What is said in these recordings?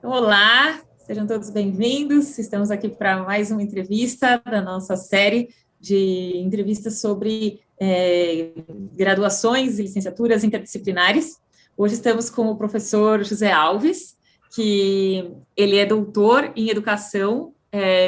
Olá, sejam todos bem-vindos. Estamos aqui para mais uma entrevista da nossa série de entrevistas sobre graduações e licenciaturas interdisciplinares. Hoje estamos com o professor José Alves, que ele é doutor em educação,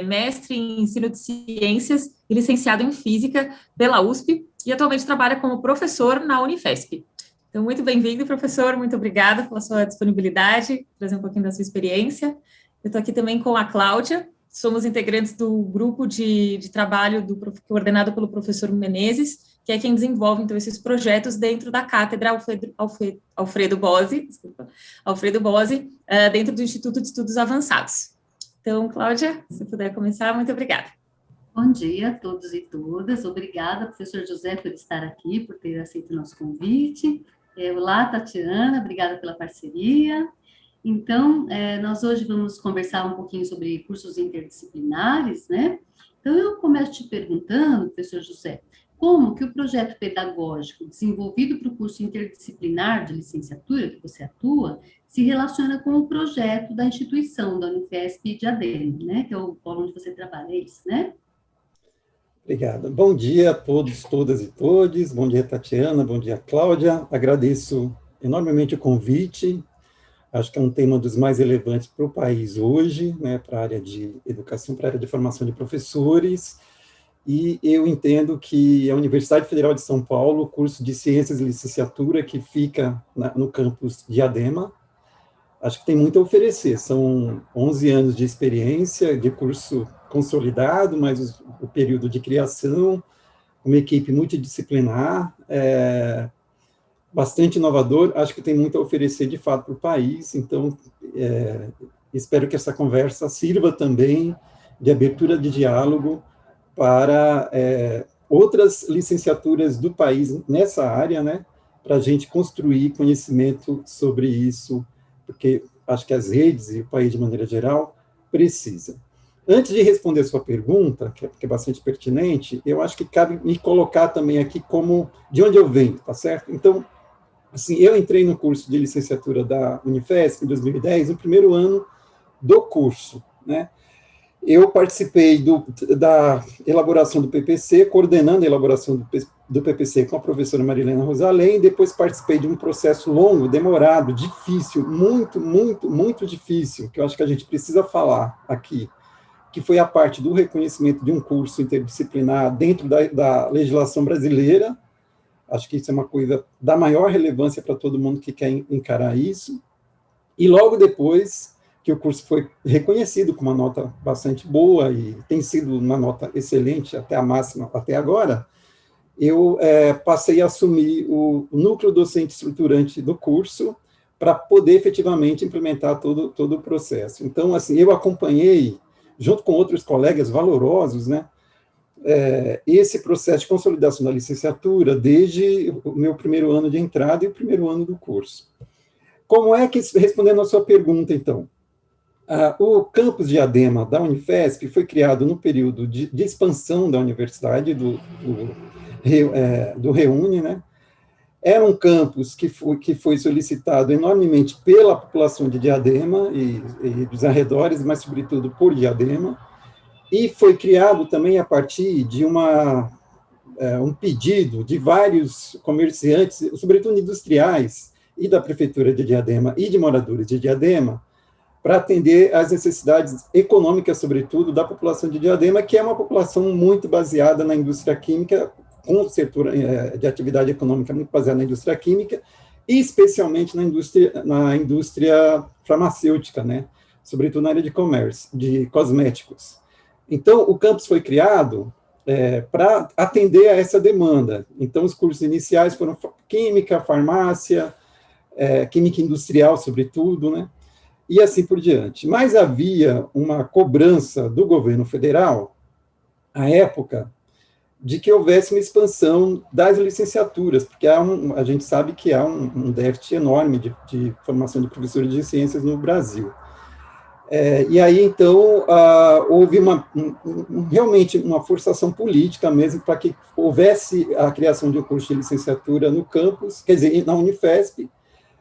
mestre em ensino de ciências e licenciado em física pela USP e atualmente trabalha como professor na Unifesp. Então, muito bem-vindo, professor, muito obrigada pela sua disponibilidade, trazer um pouquinho da sua experiência. Eu estou aqui também com a Cláudia, somos integrantes do grupo de trabalho coordenado pelo professor Menezes, que é quem desenvolve, então, esses projetos dentro da cátedra Alfredo Bose, dentro do Instituto de Estudos Avançados. Então, Cláudia, se puder começar, muito obrigada. Bom dia a todos e todas, obrigada, professor José, por estar aqui, por ter aceito o nosso convite. Olá, Tatiana, obrigada pela parceria. Então, nós hoje vamos conversar um pouquinho sobre cursos interdisciplinares, né? Então, eu começo te perguntando, professor José, como que o projeto pedagógico desenvolvido para o curso interdisciplinar de licenciatura que você atua se relaciona com o projeto da instituição, da Unifesp de Diadema, né? Que é o polo onde você trabalha, é isso, né? Obrigado. Bom dia a todos, todas e todes. Bom dia, Tatiana. Bom dia, Cláudia. Agradeço enormemente o convite. Acho que é um tema dos mais relevantes para o país hoje, né, para a área de educação, para a área de formação de professores. E eu entendo que a Universidade Federal de São Paulo, curso de Ciências e Licenciatura, que fica no campus Diadema, acho que tem muito a oferecer. São 11 anos de experiência, de curso consolidado, mas o período de criação, uma equipe multidisciplinar, bastante inovador, acho que tem muito a oferecer, de fato, para o país. Então, espero que essa conversa sirva também de abertura de diálogo para outras licenciaturas do país nessa área, né, para a gente construir conhecimento sobre isso, porque acho que as redes e o país, de maneira geral, precisam. Antes de responder a sua pergunta, que é bastante pertinente, eu acho que cabe me colocar também aqui como de onde eu venho, tá certo? Então, assim, eu entrei no curso de licenciatura da Unifesp em 2010, no primeiro ano do curso, né? Eu participei da elaboração do PPC, coordenando a elaboração do PPC com a professora Marilena Rosalém, depois participei de um processo longo, demorado, difícil, muito difícil, que eu acho que a gente precisa falar aqui, que foi a parte do reconhecimento de um curso interdisciplinar dentro da legislação brasileira. Acho que isso é uma coisa da maior relevância para todo mundo que quer encarar isso. E logo depois que o curso foi reconhecido com uma nota bastante boa, e tem sido uma nota excelente, até a máxima até agora, eu passei a assumir o núcleo docente estruturante do curso para poder efetivamente implementar todo o processo. Então, assim, eu acompanhei, junto com outros colegas valorosos, né, esse processo de consolidação da licenciatura desde o meu primeiro ano de entrada e o primeiro ano do curso. Como é que, respondendo a sua pergunta, então, o campus Diadema da Unifesp foi criado no período de expansão da universidade, do Reúne, né? Era um campus que foi solicitado enormemente pela população de Diadema e dos arredores, mas sobretudo por Diadema, e foi criado também a partir de um pedido de vários comerciantes, sobretudo industriais, e da Prefeitura de Diadema e de moradores de Diadema, para atender às necessidades econômicas, sobretudo, da população de Diadema, que é uma população muito baseada na indústria química, com um setor de atividade econômica muito baseado na indústria química, e especialmente na indústria farmacêutica, né? Sobretudo na área de comércio, de cosméticos. Então, o campus foi criado para atender a essa demanda. Então, os cursos iniciais foram química, farmácia, química industrial, sobretudo, né? E assim por diante. Mas havia uma cobrança do governo federal, à época, de que houvesse uma expansão das licenciaturas, porque a gente sabe que há um déficit enorme de formação de professores de ciências no Brasil. E aí, então, houve realmente uma forçação política mesmo para que houvesse a criação de um curso de licenciatura no campus, quer dizer, na Unifesp,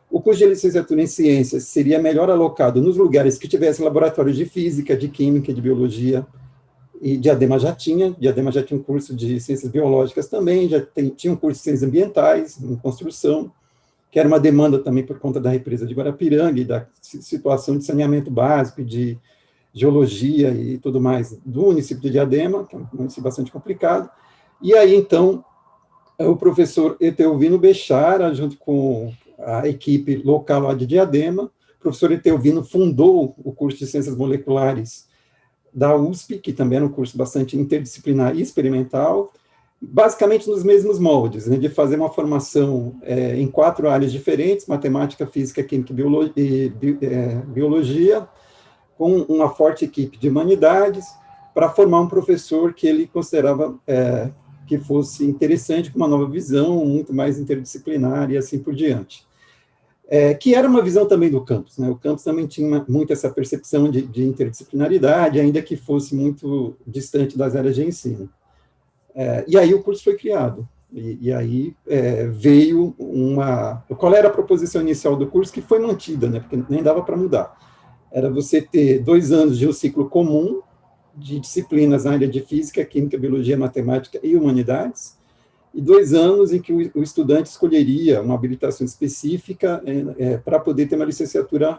O curso de licenciatura em ciências seria melhor alocado nos lugares que tivessem laboratórios de física, de química, de biologia, e Diadema já tinha um curso de ciências biológicas também, tinha um curso de ciências ambientais, em construção, que era uma demanda também por conta da represa de Guarapiranga e da situação de saneamento básico, de geologia e tudo mais do município de Diadema, que é um município bastante complicado. E aí, então, o professor Etelvino Bechara, junto com a equipe local lá de Diadema, o professor Etelvino fundou o curso de Ciências Moleculares da USP, que também era um curso bastante interdisciplinar e experimental, basicamente nos mesmos moldes, né, de fazer uma formação em 4 áreas diferentes, matemática, física, química e biologia, com uma forte equipe de humanidades, para formar um professor que ele considerava que fosse interessante, com uma nova visão, muito mais interdisciplinar e assim por diante. Que era uma visão também do campus, né? O campus também tinha muito essa percepção de interdisciplinaridade, ainda que fosse muito distante das áreas de ensino. E aí o curso foi criado, e aí veio uma... Qual era a proposição inicial do curso, que foi mantida, né? Porque nem dava para mudar. Era você ter 2 anos de um ciclo comum, de disciplinas na área de física, química, biologia, matemática e humanidades, e 2 anos em que o estudante escolheria uma habilitação específica para poder ter uma licenciatura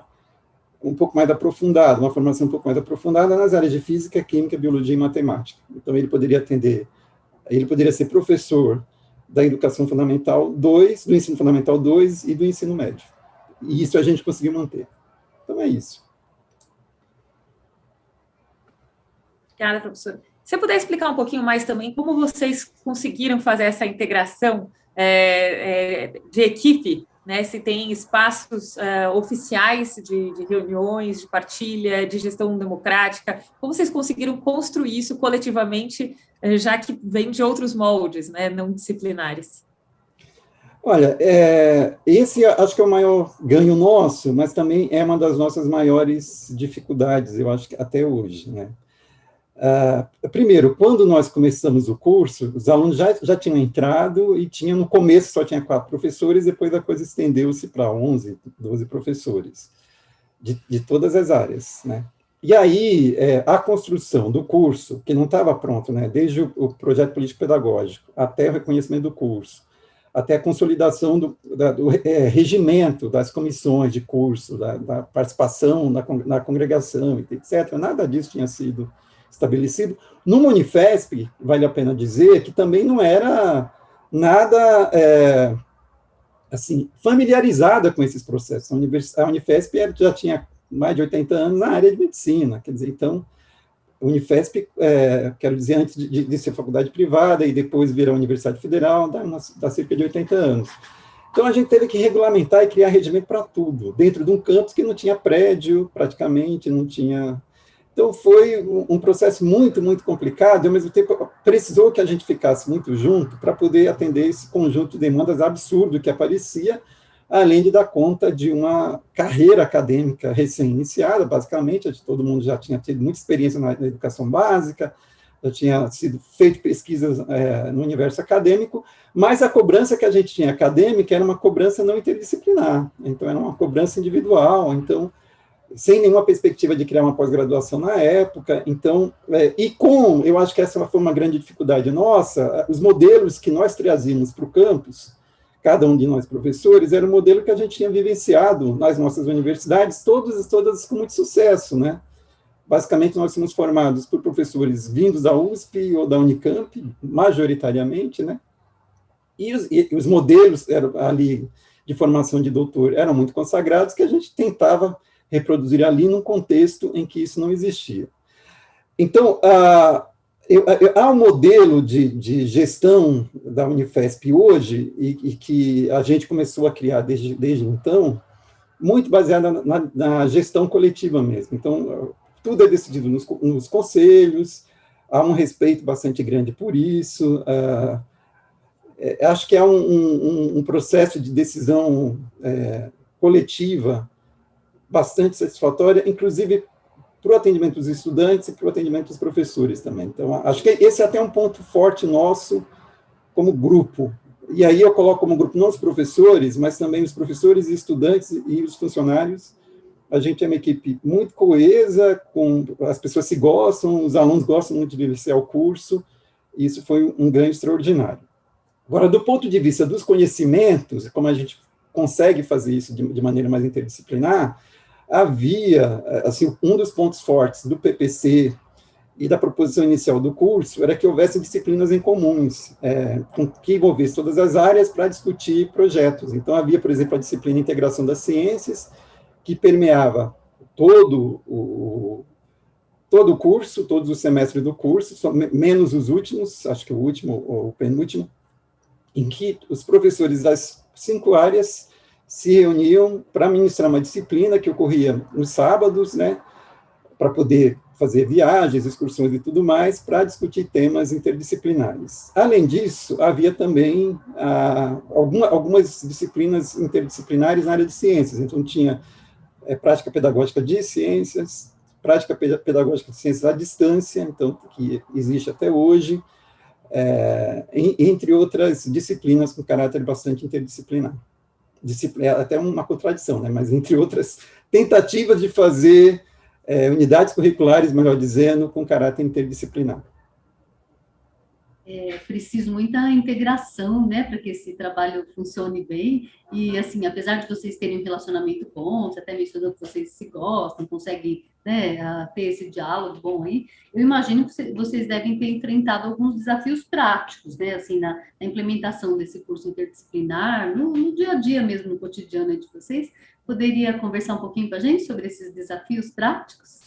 um pouco mais aprofundada, uma formação um pouco mais aprofundada nas áreas de física, química, biologia e matemática. Então, ele poderia ser professor da educação fundamental 2, do ensino fundamental 2 e do ensino médio. E isso a gente conseguiu manter. Então, é isso. Obrigada, professor. Se você puder explicar um pouquinho mais também como vocês conseguiram fazer essa integração de equipe, né? Se tem espaços oficiais de reuniões, de partilha, de gestão democrática, como vocês conseguiram construir isso coletivamente, já que vem de outros moldes, né, não disciplinares? Olha, esse acho que é o maior ganho nosso, mas também é uma das nossas maiores dificuldades, eu acho que até hoje, né? Primeiro, quando nós começamos o curso, os alunos já tinham entrado e no começo só tinha 4 professores, depois a coisa estendeu-se para 11, 12 professores, de todas as áreas, né? E aí, a construção do curso, que não estava pronto, né, desde o projeto político-pedagógico, até o reconhecimento do curso, até a consolidação do regimento das comissões de curso, da participação na congregação, etc., nada disso tinha sido estabelecido. No Unifesp, vale a pena dizer que também não era nada assim, familiarizada com esses processos. A Unifesp já tinha mais de 80 anos na área de medicina, quer dizer, então, a Unifesp, quero dizer, antes de ser faculdade privada e depois virar Universidade Federal, dá cerca de 80 anos. Então, a gente teve que regulamentar e criar regimento para tudo, dentro de um campus que não tinha prédio, praticamente, não tinha... Então, foi um processo muito, muito complicado, e, ao mesmo tempo, precisou que a gente ficasse muito junto para poder atender esse conjunto de demandas absurdo que aparecia, além de dar conta de uma carreira acadêmica recém-iniciada, basicamente, todo mundo já tinha tido muita experiência na educação básica, já tinha sido feito pesquisas no universo acadêmico, mas a cobrança que a gente tinha acadêmica era uma cobrança não interdisciplinar, então era uma cobrança individual, então sem nenhuma perspectiva de criar uma pós-graduação na época, então, eu acho que essa foi uma grande dificuldade nossa, os modelos que nós trazíamos para o campus, cada um de nós professores, era um modelo que a gente tinha vivenciado nas nossas universidades, todas com muito sucesso, né? Basicamente, nós somos formados por professores vindos da USP ou da Unicamp, majoritariamente, né? E os modelos ali de formação de doutor eram muito consagrados, que a gente tentava reproduzir ali num contexto em que isso não existia. Então, há um modelo de gestão da Unifesp hoje, e que a gente começou a criar desde então, muito baseada na gestão coletiva mesmo. Então, tudo é decidido nos conselhos, há um respeito bastante grande por isso, acho que há um processo de decisão coletiva bastante satisfatória, inclusive para o atendimento dos estudantes e para o atendimento dos professores também. Então, acho que esse é até um ponto forte nosso como grupo, e aí eu coloco como grupo não os professores, mas também os professores e estudantes e os funcionários. A gente é uma equipe muito coesa, as pessoas se gostam, os alunos gostam muito de vivenciar o curso, e isso foi um ganho extraordinário. Agora, do ponto de vista dos conhecimentos, como a gente consegue fazer isso de maneira mais interdisciplinar, havia, assim, um dos pontos fortes do PPC e da proposição inicial do curso era que houvesse disciplinas em comuns, que envolvesse todas as áreas para discutir projetos. Então, havia, por exemplo, a disciplina Integração das Ciências, que permeava todo o curso, todos os semestres do curso, menos os últimos, acho que o último ou o penúltimo, em que os professores das 5 áreas se reuniam para ministrar uma disciplina que ocorria nos sábados, né, para poder fazer viagens, excursões e tudo mais, para discutir temas interdisciplinares. Além disso, havia também algumas disciplinas interdisciplinares na área de ciências. Então, tinha prática pedagógica de ciências, prática pedagógica de ciências à distância, então, que existe até hoje, entre outras disciplinas com caráter bastante interdisciplinar. Até uma contradição, né? Mas entre outras tentativas de fazer unidades curriculares, melhor dizendo, com caráter interdisciplinar. Preciso muita integração, né, para que esse trabalho funcione bem, e, assim, apesar de vocês terem um relacionamento bom, você até mencionou que vocês se gostam, conseguem, né, ter esse diálogo bom aí, eu imagino que vocês devem ter enfrentado alguns desafios práticos, né, assim, na implementação desse curso interdisciplinar, no dia a dia mesmo, no cotidiano de vocês. Poderia conversar um pouquinho com a gente sobre esses desafios práticos?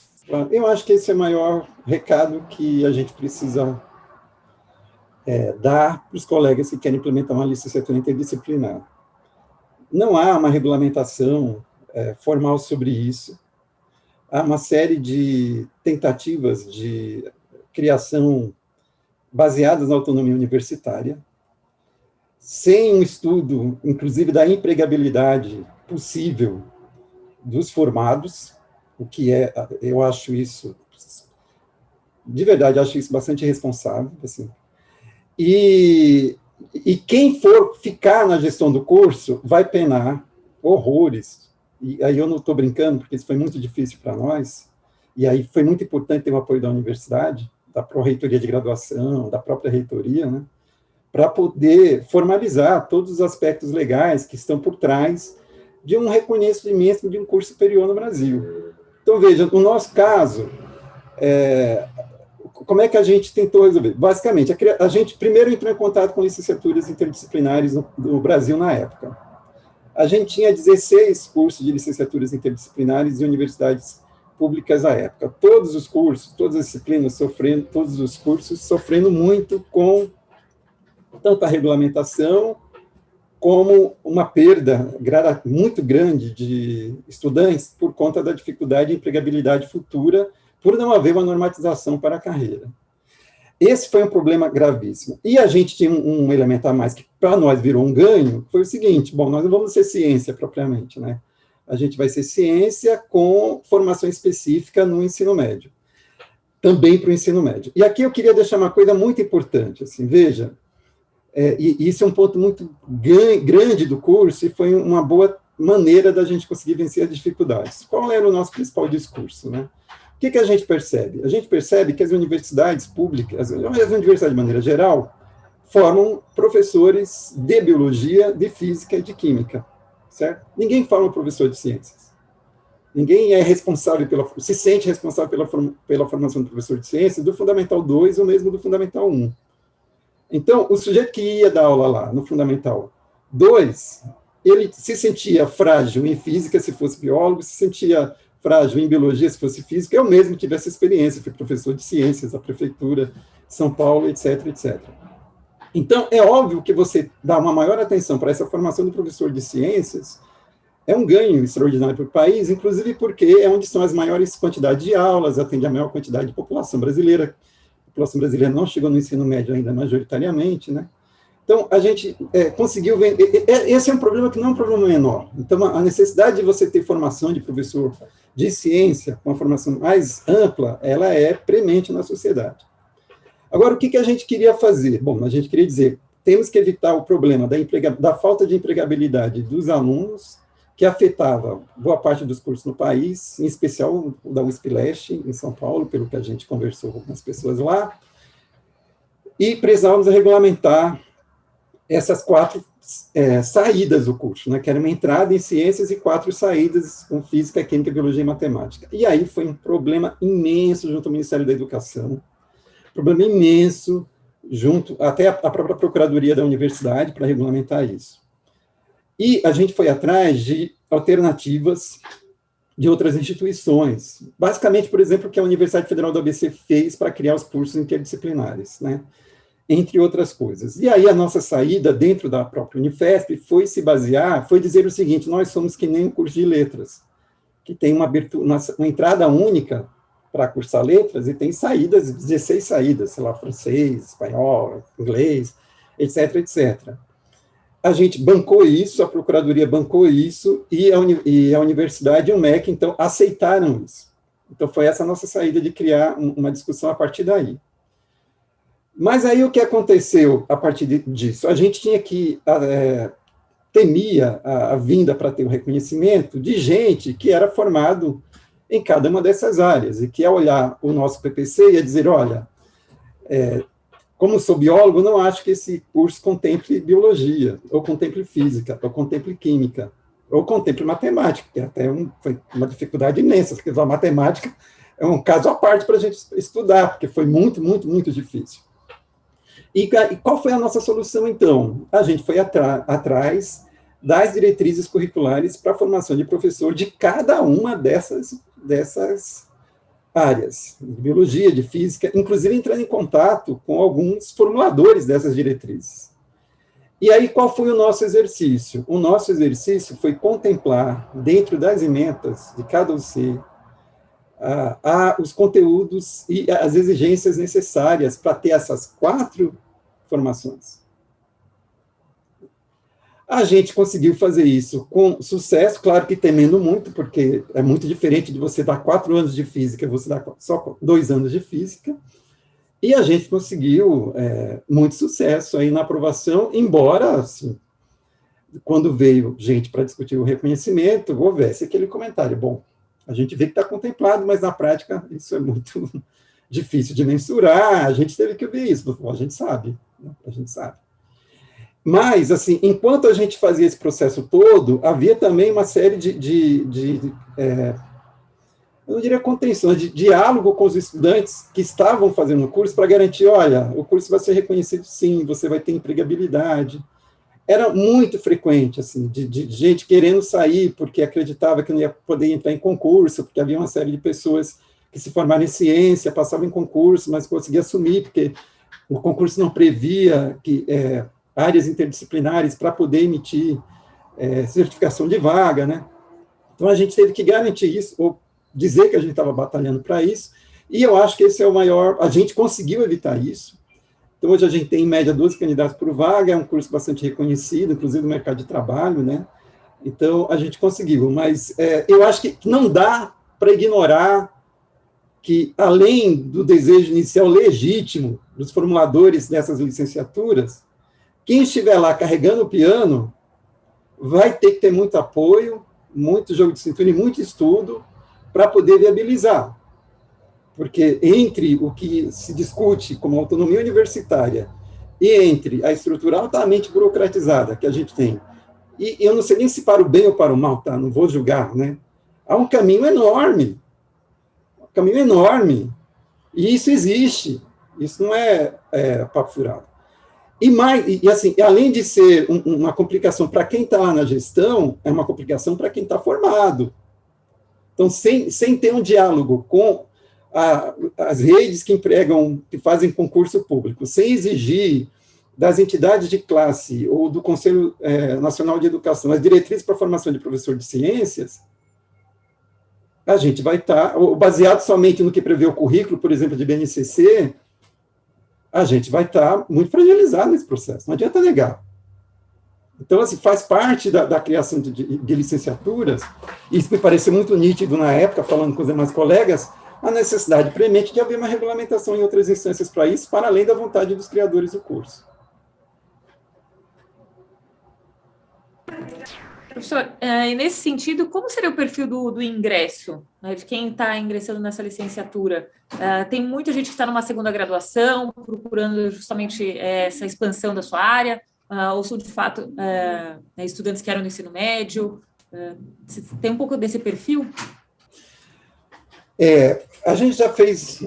Eu acho que esse é o maior recado que a gente precisa dar para os colegas que querem implementar uma licenciatura interdisciplinar. Não há uma regulamentação formal sobre isso. Há uma série de tentativas de criação baseadas na autonomia universitária, sem um estudo, inclusive, da empregabilidade possível dos formados, o que eu acho isso, de verdade, acho isso bastante irresponsável, assim. E quem for ficar na gestão do curso vai penar horrores. E aí eu não estou brincando, porque isso foi muito difícil para nós, e aí foi muito importante ter o apoio da universidade, da pró-reitoria de graduação, da própria reitoria, né, para poder formalizar todos os aspectos legais que estão por trás de um reconhecimento de um curso superior no Brasil. Então, veja, no nosso caso, como é que a gente tentou resolver? Basicamente, a gente primeiro entrou em contato com licenciaturas interdisciplinares no Brasil na época. A gente tinha 16 cursos de licenciaturas interdisciplinares em universidades públicas à época. Todos os cursos, todas as disciplinas sofrendo, todos os cursos sofrendo muito com tanto a regulamentação como uma perda muito grande de estudantes por conta da dificuldade de empregabilidade futura, por não haver uma normatização para a carreira. Esse foi um problema gravíssimo. E a gente tinha um elemento a mais que, para nós, virou um ganho, foi o seguinte: bom, nós não vamos ser ciência propriamente, né? A gente vai ser ciência com formação específica no ensino médio. Também para o ensino médio. E aqui eu queria deixar uma coisa muito importante, assim, veja, e isso é um ponto muito grande do curso, e foi uma boa maneira da gente conseguir vencer as dificuldades. Qual era o nosso principal discurso, né? O que a gente percebe? A gente percebe que as universidades públicas, as universidades de maneira geral, formam professores de biologia, de física e de química, certo? Ninguém forma professor de ciências. Ninguém é responsável se sente responsável pela formação do professor de ciências do Fundamental 2 ou mesmo do Fundamental 1. Então, o sujeito que ia dar aula lá, no Fundamental 2, ele se sentia frágil em física, se fosse biólogo, se sentia frágil em biologia, se fosse física. Eu mesmo tive essa experiência, fui professor de ciências da Prefeitura de São Paulo, etc, etc. Então, é óbvio que você dá uma maior atenção para essa formação do professor de ciências, é um ganho extraordinário para o país, inclusive porque é onde são as maiores quantidades de aulas, atende a maior quantidade de população brasileira. A população brasileira não chegou no ensino médio ainda majoritariamente, né? Então, a gente conseguiu vender. Esse é um problema que não é um problema menor. Então, a necessidade de você ter formação de professor de ciência, uma formação mais ampla, ela é premente na sociedade. Agora, o que a gente queria fazer? Bom, a gente queria dizer, temos que evitar o problema da falta de empregabilidade dos alunos, que afetava boa parte dos cursos no país, em especial o da USP Leste, em São Paulo, pelo que a gente conversou com as pessoas lá, e precisávamos regulamentar essas 4 saídas do curso, né, que era uma entrada em ciências e 4 saídas com física, química, biologia e matemática. E aí foi um problema imenso junto ao Ministério da Educação, problema imenso junto até a própria Procuradoria da Universidade para regulamentar isso. E a gente foi atrás de alternativas de outras instituições, basicamente, por exemplo, o que a Universidade Federal do ABC fez para criar os cursos interdisciplinares, né? Entre outras coisas. E aí a nossa saída dentro da própria Unifesp foi se basear, foi dizer o seguinte: nós somos que nem um curso de letras, que tem uma entrada única para cursar letras e tem saídas, 16 saídas, sei lá, francês, espanhol, inglês, etc, etc. A gente bancou isso, a Procuradoria bancou isso, e a Universidade e o MEC, então, aceitaram isso. Então, foi essa a nossa saída de criar uma discussão a partir daí. Mas aí o que aconteceu a partir disso? A gente tinha que temia a vinda para ter o reconhecimento de gente que era formado em cada uma dessas áreas, e que ia olhar o nosso PPC e ia dizer, olha, como sou biólogo, não acho que esse curso contemple biologia, ou contemple física, ou contemple química, ou contemple matemática, que até foi uma dificuldade imensa, porque a matemática é um caso à parte para a gente estudar, porque foi muito, muito, muito difícil. E qual foi a nossa solução, então? A gente foi atrás das diretrizes curriculares para a formação de professor de cada uma dessas áreas, de biologia, de física, inclusive entrando em contato com alguns formuladores dessas diretrizes. E aí, qual foi o nosso exercício? O nosso exercício foi contemplar, dentro das emendas de cada UC, os conteúdos e as exigências necessárias para ter essas 4 formações. A gente conseguiu fazer isso com sucesso, claro que temendo muito, porque é muito diferente de você dar 4 anos de física, você dar só 2 anos de física, e a gente conseguiu muito sucesso aí na aprovação, embora, assim, quando veio gente para discutir o reconhecimento, houvesse aquele comentário, bom, a gente vê que está contemplado, mas na prática isso é muito difícil de mensurar, a gente teve que ver isso, a gente sabe, né? A gente sabe. Mas, assim, enquanto a gente fazia esse processo todo, havia também uma série eu não diria contenções, de diálogo com os estudantes que estavam fazendo o curso para garantir, olha, o curso vai ser reconhecido sim, você vai ter empregabilidade. Era muito frequente, assim, de gente querendo sair porque acreditava que não ia poder entrar em concurso, porque havia uma série de pessoas que se formaram em ciência, passavam em concurso, mas conseguiam assumir, porque o concurso não previa áreas interdisciplinares para poder emitir certificação de vaga, né? Então, a gente teve que garantir isso, ou dizer que a gente estava batalhando para isso, e eu acho que esse é o maior... A gente conseguiu evitar isso. Então, hoje a gente tem, em média, 12 candidatos por vaga, é um curso bastante reconhecido, inclusive no mercado de trabalho, né? Então, a gente conseguiu, mas eu acho que não dá para ignorar que, além do desejo inicial legítimo dos formuladores dessas licenciaturas, quem estiver lá carregando o piano vai ter que ter muito apoio, muito jogo de cintura e muito estudo para poder viabilizar. Porque entre o que se discute como autonomia universitária e entre a estrutura altamente burocratizada que a gente tem, e eu não sei nem se para o bem ou para o mal, tá? Não vou julgar, né? Há um caminho enorme, e isso existe, isso não é papo furado. E assim, além de ser uma complicação para quem está lá na gestão, é uma complicação para quem está formado. Então, sem ter um diálogo com as redes que fazem concurso público, sem exigir das entidades de classe ou do Conselho Nacional de Educação as diretrizes para a formação de professor de ciências, a gente vai estar, baseado somente no que prevê o currículo, por exemplo, de BNCC, a gente vai estar muito fragilizado nesse processo, não adianta negar. Então, assim, faz parte da criação de licenciaturas, e isso me pareceu muito nítido na época, falando com os demais colegas, a necessidade premente de haver uma regulamentação em outras instâncias para isso, para além da vontade dos criadores do curso. Professor, e nesse sentido, como seria o perfil do ingresso, né, de quem está ingressando nessa licenciatura? Tem muita gente que está numa segunda graduação, procurando justamente essa expansão da sua área, ou são, de fato, estudantes que eram no ensino médio? Tem um pouco desse perfil? A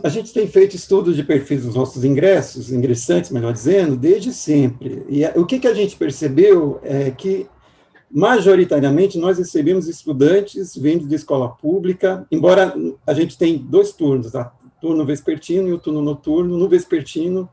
gente tem feito estudos de perfis dos nossos ingressantes, melhor dizendo, desde sempre. E o que a gente percebeu é que, majoritariamente, nós recebemos estudantes vindo de escola pública, embora a gente tenha 2 turnos, o turno vespertino e o turno noturno. No vespertino,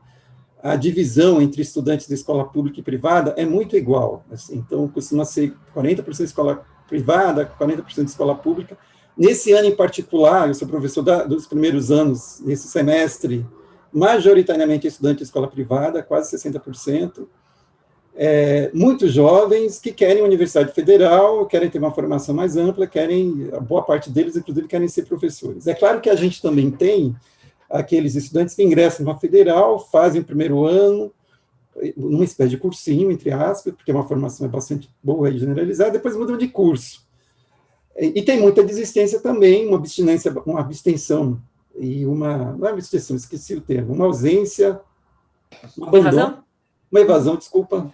a divisão entre estudantes de escola pública e privada é muito igual. Assim, então, costuma ser 40% de escola privada, 40% de escola pública. Nesse ano em particular, eu sou professor dos primeiros anos, nesse semestre, majoritariamente estudante de escola privada, quase 60%. Muitos jovens que querem universidade federal, querem ter uma formação mais ampla, a boa parte deles, inclusive, querem ser professores. É claro que a gente também tem aqueles estudantes que ingressam na federal, fazem o primeiro ano, numa espécie de cursinho, entre aspas, porque uma formação bastante boa e generalizada, depois mudam de curso. E tem muita desistência também, uma abstenção, e não é abstenção, esqueci o termo, uma ausência, um abandono. Uma evasão, desculpa,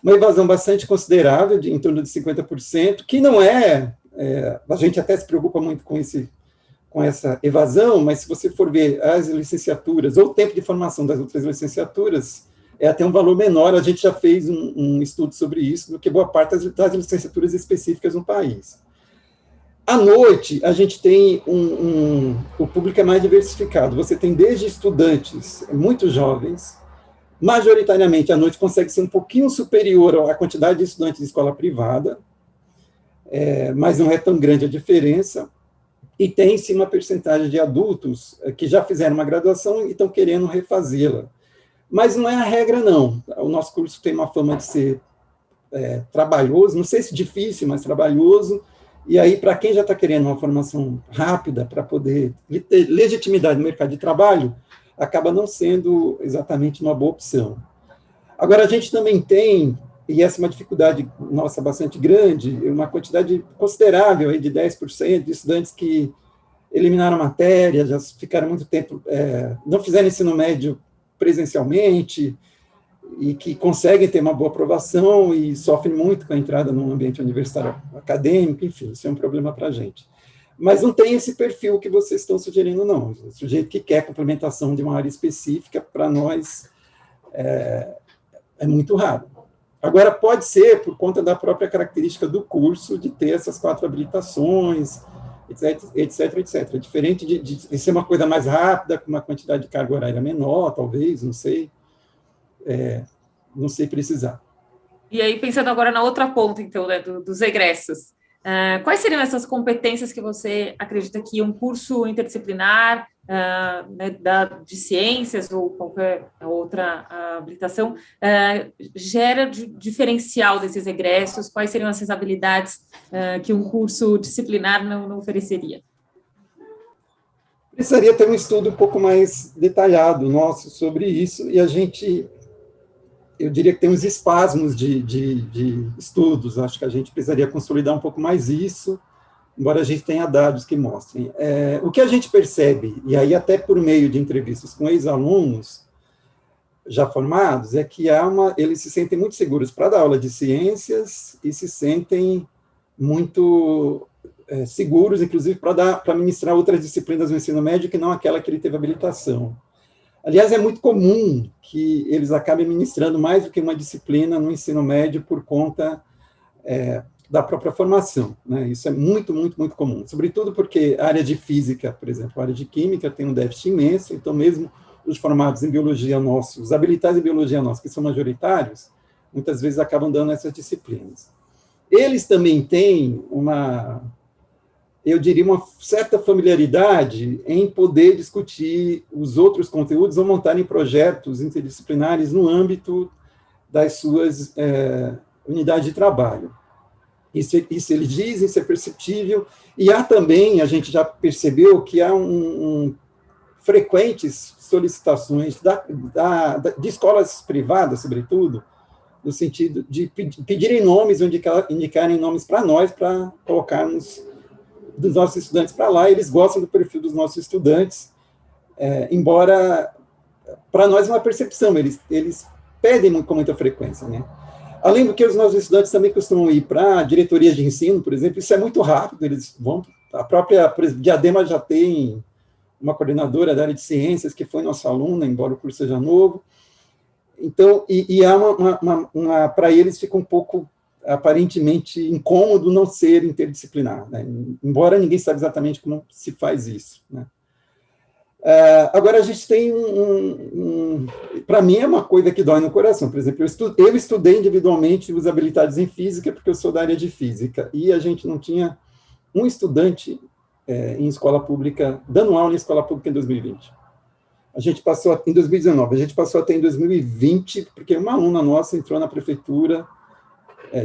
uma evasão bastante considerável, em torno de 50%, que não a gente até se preocupa muito com essa evasão, mas se você for ver as licenciaturas, ou o tempo de formação das outras licenciaturas, é até um valor menor. A gente já fez um estudo sobre isso, do que boa parte das licenciaturas específicas no país. À noite, a gente tem o público é mais diversificado. Você tem desde estudantes muito jovens, majoritariamente, à noite consegue ser um pouquinho superior à quantidade de estudantes de escola privada, mas não é tão grande a diferença, e tem-se uma percentagem de adultos que já fizeram uma graduação e estão querendo refazê-la. Mas não é a regra, não. O nosso curso tem uma fama de ser trabalhoso, não sei se difícil, mas trabalhoso, e aí, para quem já está querendo uma formação rápida para poder ter legitimidade no mercado de trabalho, acaba não sendo exatamente uma boa opção. Agora, a gente também tem, e essa é uma dificuldade nossa bastante grande, uma quantidade considerável aí de 10% de estudantes que eliminaram a matéria, já ficaram muito tempo, não fizeram ensino médio presencialmente, e que conseguem ter uma boa aprovação e sofrem muito com a entrada no ambiente universitário acadêmico, enfim, isso é um problema para a gente. Mas não tem esse perfil que vocês estão sugerindo, não. O sujeito que quer complementação de uma área específica, para nós, é muito raro. Agora, pode ser por conta da própria característica do curso, de ter essas 4 habilitações, etc. Diferente de ser uma coisa mais rápida, com uma quantidade de carga horária menor, talvez, não sei. Não sei precisar. E aí, pensando agora na outra ponta, então, né, dos egressos, quais seriam essas competências que você acredita que um curso interdisciplinar, né, de ciências ou qualquer outra habilitação, gera de diferencial desses egressos? Quais seriam essas habilidades que um curso disciplinar não ofereceria? Precisaria ter um estudo um pouco mais detalhado nosso sobre isso, e eu diria que tem uns espasmos de estudos. Acho que a gente precisaria consolidar um pouco mais isso, embora a gente tenha dados que mostrem. O que a gente percebe, e aí até por meio de entrevistas com ex-alunos já formados, é que eles se sentem muito seguros para dar aula de ciências e se sentem muito seguros, inclusive, para ministrar outras disciplinas do ensino médio que não aquela que ele teve habilitação. Aliás, é muito comum que eles acabem ministrando mais do que uma disciplina no ensino médio por conta da própria formação, né? Isso é muito, muito, muito comum, sobretudo porque a área de física, por exemplo, a área de química tem um déficit imenso, então mesmo os formados em biologia nossos, os habilitados em biologia nossos, que são majoritários, muitas vezes acabam dando essas disciplinas. Eles também têm eu diria, uma certa familiaridade em poder discutir os outros conteúdos ou montarem projetos interdisciplinares no âmbito das suas unidades de trabalho. Isso eles dizem, isso é perceptível, e há também, a gente já percebeu que há frequentes solicitações de escolas privadas, sobretudo, no sentido de pedirem nomes, ou indicarem nomes para nós, para colocarmos dos nossos estudantes para lá. Eles gostam do perfil dos nossos estudantes, embora, para nós, é uma percepção, eles pedem com muita frequência, né? Além do que, os nossos estudantes também costumam ir para diretorias de ensino, por exemplo, isso é muito rápido, eles vão, a própria, por exemplo, Diadema já tem uma coordenadora da área de ciências, que foi nossa aluna, embora o curso seja novo. Então, há para eles fica um pouco, aparentemente, incômodo não ser interdisciplinar, né? Embora ninguém saiba exatamente como se faz isso, né? Agora, a gente tem para mim, é uma coisa que dói no coração. Por exemplo, eu estudei individualmente usabilidades em física, porque eu sou da área de física, e a gente não tinha um estudante em escola pública, dando aula em escola pública em 2020. A gente passou, em 2019, a gente passou até em 2020, porque uma aluna nossa entrou na prefeitura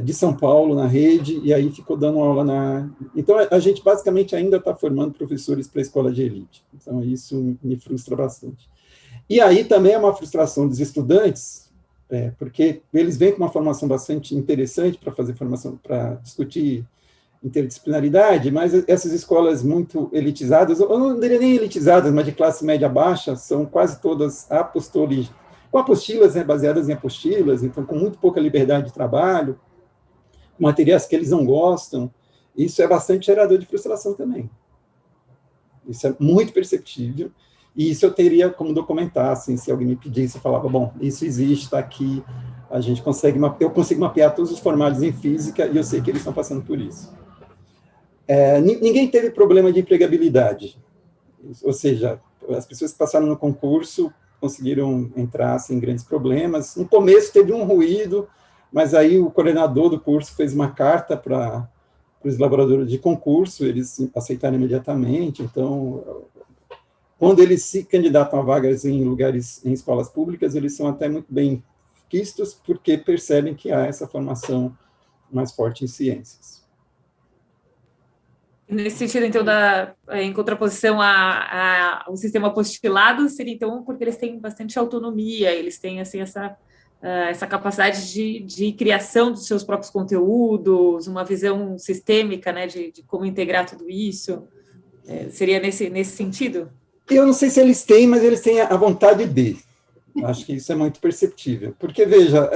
de São Paulo, na rede, e aí ficou dando aula na... Então, a gente basicamente ainda está formando professores para a escola de elite. Então, isso me frustra bastante. E aí também é uma frustração dos estudantes, porque eles vêm com uma formação bastante interessante para fazer formação, para discutir interdisciplinaridade, mas essas escolas muito elitizadas, eu não diria nem elitizadas, mas de classe média baixa, são quase todas com apostilas, né, baseadas em apostilas, então com muito pouca liberdade de trabalho, materiais que eles não gostam. Isso é bastante gerador de frustração também. Isso é muito perceptível, e isso eu teria como documentar, assim, se alguém me pedisse, eu falava, bom, isso existe, está aqui, a gente consegue, eu consigo mapear todos os formados em física, e eu sei que eles estão passando por isso. Ninguém teve problema de empregabilidade, ou seja, as pessoas que passaram no concurso conseguiram entrar sem grandes problemas. No começo teve um ruído, mas aí o coordenador do curso fez uma carta para os elaboradores de concurso, eles aceitaram imediatamente. Então, quando eles se candidatam a vagas em lugares, em escolas públicas, eles são até muito bem quistos, porque percebem que há essa formação mais forte em ciências. Nesse sentido, então, em contraposição ao sistema apostilado, seria, então, porque eles têm bastante autonomia, eles têm, assim, essa capacidade de criação dos seus próprios conteúdos, uma visão sistêmica, né, de como integrar tudo isso. Seria nesse sentido? Eu não sei se eles têm, mas eles têm a vontade de. Acho que isso é muito perceptível. Porque, veja,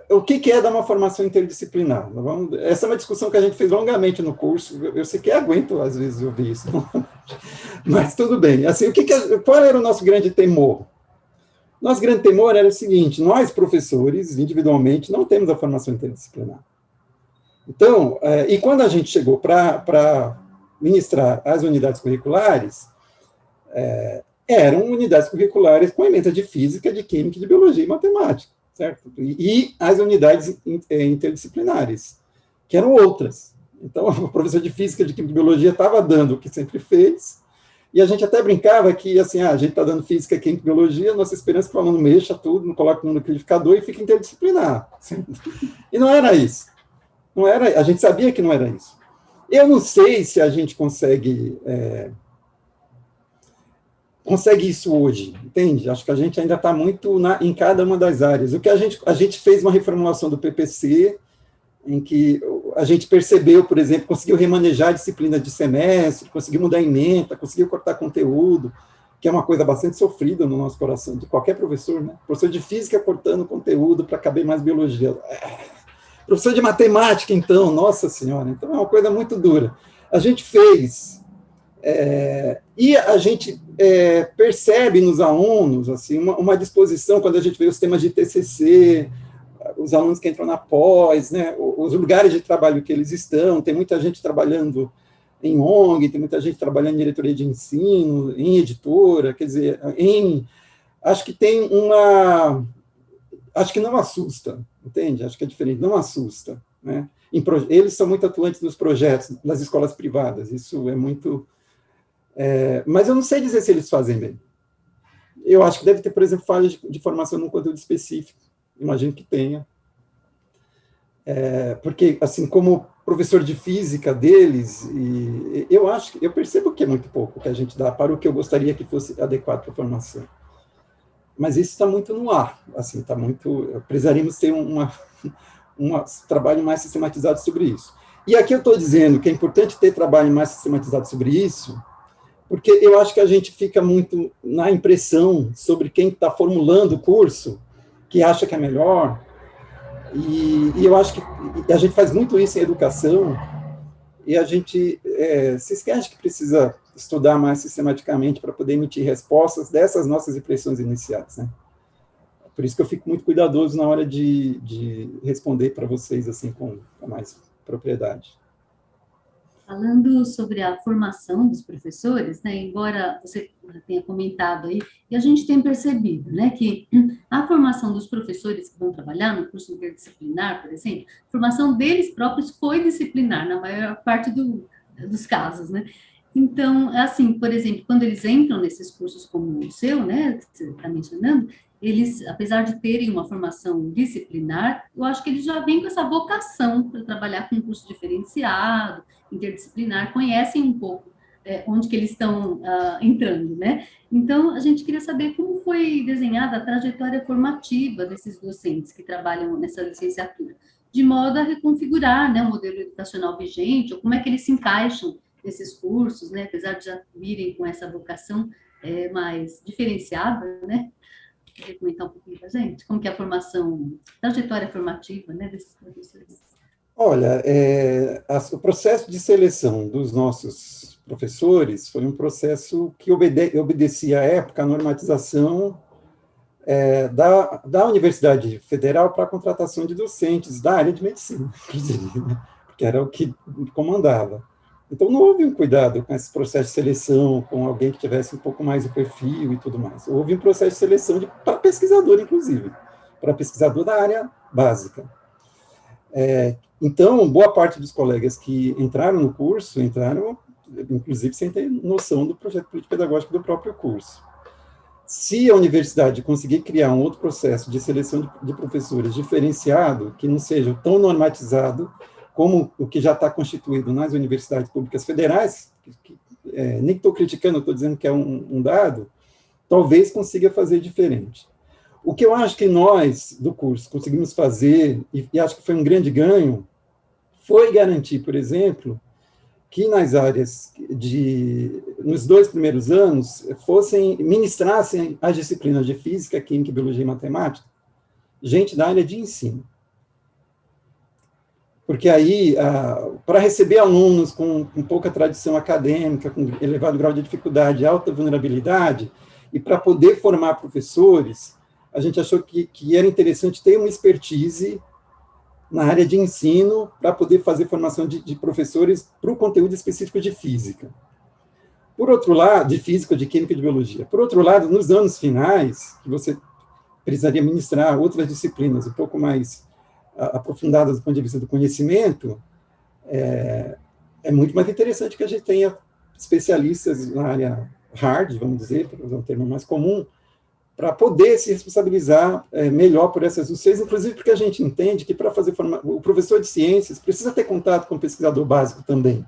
o que é dar uma formação interdisciplinar? Essa é uma discussão que a gente fez longamente no curso. Eu sequer aguento, às vezes, ouvir isso. Mas tudo bem. Assim, qual era o nosso grande temor? Nosso grande temor era o seguinte: nós, professores, individualmente, não temos a formação interdisciplinar. Então, e quando a gente chegou para ministrar as unidades curriculares, eram unidades curriculares com emendas de física, de química, de biologia e matemática, certo? E as unidades interdisciplinares, que eram outras. Então, o professor de física, de química e biologia estava dando o que sempre fez, e a gente até brincava que, assim, a gente está dando física, química e biologia, nossa esperança é que o aluno mexa tudo, não coloque no liquidificador e fique interdisciplinar. E não era isso. Não era, a gente sabia que não era isso. Eu não sei se a gente consegue isso hoje, entende? Acho que a gente ainda está muito em cada uma das áreas. O que a gente fez uma reformulação do PPC, em que a gente percebeu, por exemplo, conseguiu remanejar a disciplina de semestre, conseguiu mudar a ementa, conseguiu cortar conteúdo, que é uma coisa bastante sofrida no nosso coração, de qualquer professor, né? Professor de física cortando conteúdo para caber mais biologia. Professor de matemática, então, nossa senhora, então é uma coisa muito dura. A gente fez... e a gente percebe nos alunos assim, uma disposição, quando a gente vê os temas de TCC, os alunos que entram na pós, né, os lugares de trabalho que eles estão, tem muita gente trabalhando em ONG, tem muita gente trabalhando em diretoria de ensino, em editora, quer dizer, acho que tem acho que não assusta, entende? Acho que é diferente, não assusta, né? Eles são muito atuantes nos projetos, nas escolas privadas, isso é muito... mas eu não sei dizer se eles fazem bem. Eu acho que deve ter, por exemplo, falhas de formação num conteúdo específico. Imagino que tenha. Porque, assim, como professor de física deles, eu percebo que é muito pouco que a gente dá para o que eu gostaria que fosse adequado para a formação. mas isso está muito no ar, assim, está muito, precisaríamos ter um trabalho mais sistematizado sobre isso. E aqui eu estou dizendo que é importante ter trabalho mais sistematizado sobre isso, porque eu acho que a gente fica muito na impressão sobre quem está formulando o curso, que acha que é melhor, e eu acho que a gente faz muito isso em educação, e a gente se esquece que precisa estudar mais sistematicamente para poder emitir respostas dessas nossas impressões iniciais, né? Por isso que eu fico muito cuidadoso na hora de responder para vocês assim com mais propriedade. Falando sobre a formação dos professores, né, embora você tenha comentado aí, e a gente tem percebido, né, que a formação dos professores que vão trabalhar no curso interdisciplinar, por exemplo, a formação deles próprios foi disciplinar, na maior parte dos casos, né. Então, assim, por exemplo, quando eles entram nesses cursos como o seu, né, que você está mencionando, eles, apesar de terem uma formação disciplinar, eu acho que eles já vêm com essa vocação para trabalhar com um curso diferenciado, interdisciplinar, conhecem um pouco onde que eles estão entrando, né? Então, a gente queria saber como foi desenhada a trajetória formativa desses docentes que trabalham nessa licenciatura, de modo a reconfigurar, né, o modelo educacional vigente, ou como é que eles se encaixam nesses cursos, né, apesar de já virem com essa vocação mais diferenciada, né? Queria comentar um pouquinho para a gente? Como que é a formação, trajetória formativa, né, desses professores? Olha, o processo de seleção dos nossos professores foi um processo que obedecia à época à normatização da Universidade Federal para a contratação de docentes da área de medicina, inclusive, né? Porque era o que comandava. Então, não houve um cuidado com esse processo de seleção, com alguém que tivesse um pouco mais de perfil e tudo mais. Houve um processo de seleção para pesquisador, inclusive, para pesquisador da área básica. Então, boa parte dos colegas que entraram no curso, entraram, inclusive, sem ter noção do projeto político-pedagógico do próprio curso. Se a universidade conseguir criar um outro processo de seleção de professores diferenciado, que não seja tão normatizado como o que já está constituído nas universidades públicas federais, nem estou criticando, estou dizendo que é um dado, talvez consiga fazer diferente. O que eu acho que nós, do curso, conseguimos fazer, e acho que foi um grande ganho, foi garantir, por exemplo, que nas áreas nos 2 primeiros anos, ministrassem as disciplinas de física, química, biologia e matemática, gente da área de ensino. Porque aí, para receber alunos com pouca tradição acadêmica, com elevado grau de dificuldade, alta vulnerabilidade, e para poder formar professores, a gente achou que era interessante ter uma expertise na área de ensino para poder fazer formação de professores para o conteúdo específico de física. Por outro lado, de física, de química e de biologia. Por outro lado, nos anos finais, que você precisaria ministrar outras disciplinas um pouco mais aprofundadas do ponto de vista do conhecimento, é muito mais interessante que a gente tenha especialistas na área hard, vamos dizer, para usar um termo mais comum, para poder se responsabilizar melhor por essas UCs, inclusive porque a gente entende que para fazer o professor de ciências precisa ter contato com o pesquisador básico também.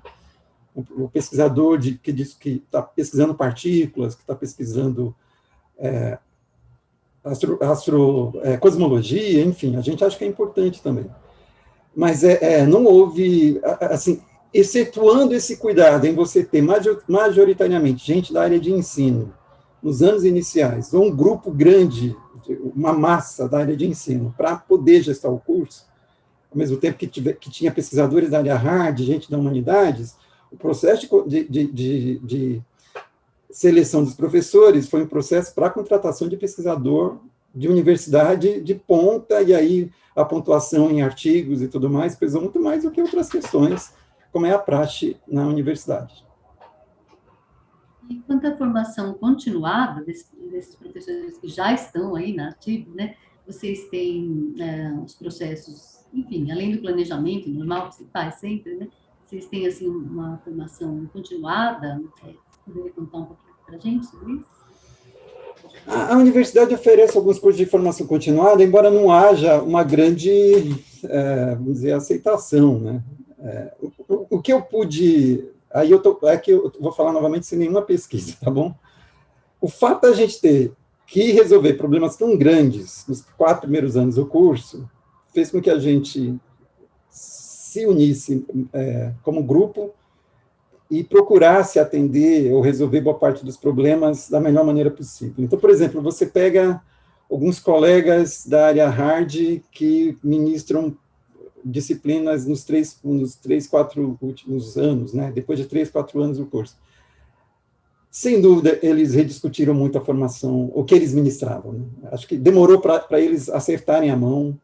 O pesquisador que diz que está pesquisando partículas, que está pesquisando cosmologia, enfim, a gente acha que é importante também. Mas não houve, assim, excetuando esse cuidado em você ter majoritariamente gente da área de ensino, nos anos iniciais, ou um grupo grande, uma massa da área de ensino, para poder gestar o curso, ao mesmo tempo que tinha pesquisadores da área hard, gente da humanidades, o processo de seleção dos professores foi um processo para a contratação de pesquisador de universidade de ponta, e aí a pontuação em artigos e tudo mais pesou muito mais do que outras questões, como é a praxe na universidade. E quanto à formação continuada desses professores que já estão aí na ativa, né? Vocês têm os processos, enfim, além do planejamento normal que se faz sempre, né? Vocês têm, assim, uma formação continuada? Poderia contar um pouquinho para a gente sobre isso? A universidade oferece alguns cursos de formação continuada, embora não haja uma grande, vamos dizer, aceitação, né? O que eu pude... Aí aqui eu vou falar novamente sem nenhuma pesquisa, tá bom? O fato da gente ter que resolver problemas tão grandes nos 4 primeiros anos do curso fez com que a gente se unisse como grupo e procurasse atender ou resolver boa parte dos problemas da melhor maneira possível. Então, por exemplo, você pega alguns colegas da área hard que ministram disciplinas nos 3, 4 últimos anos, né? Depois de 3, 4 anos do curso. Sem dúvida, eles rediscutiram muito a formação, o que eles ministravam, né? Acho que demorou para eles acertarem a mão,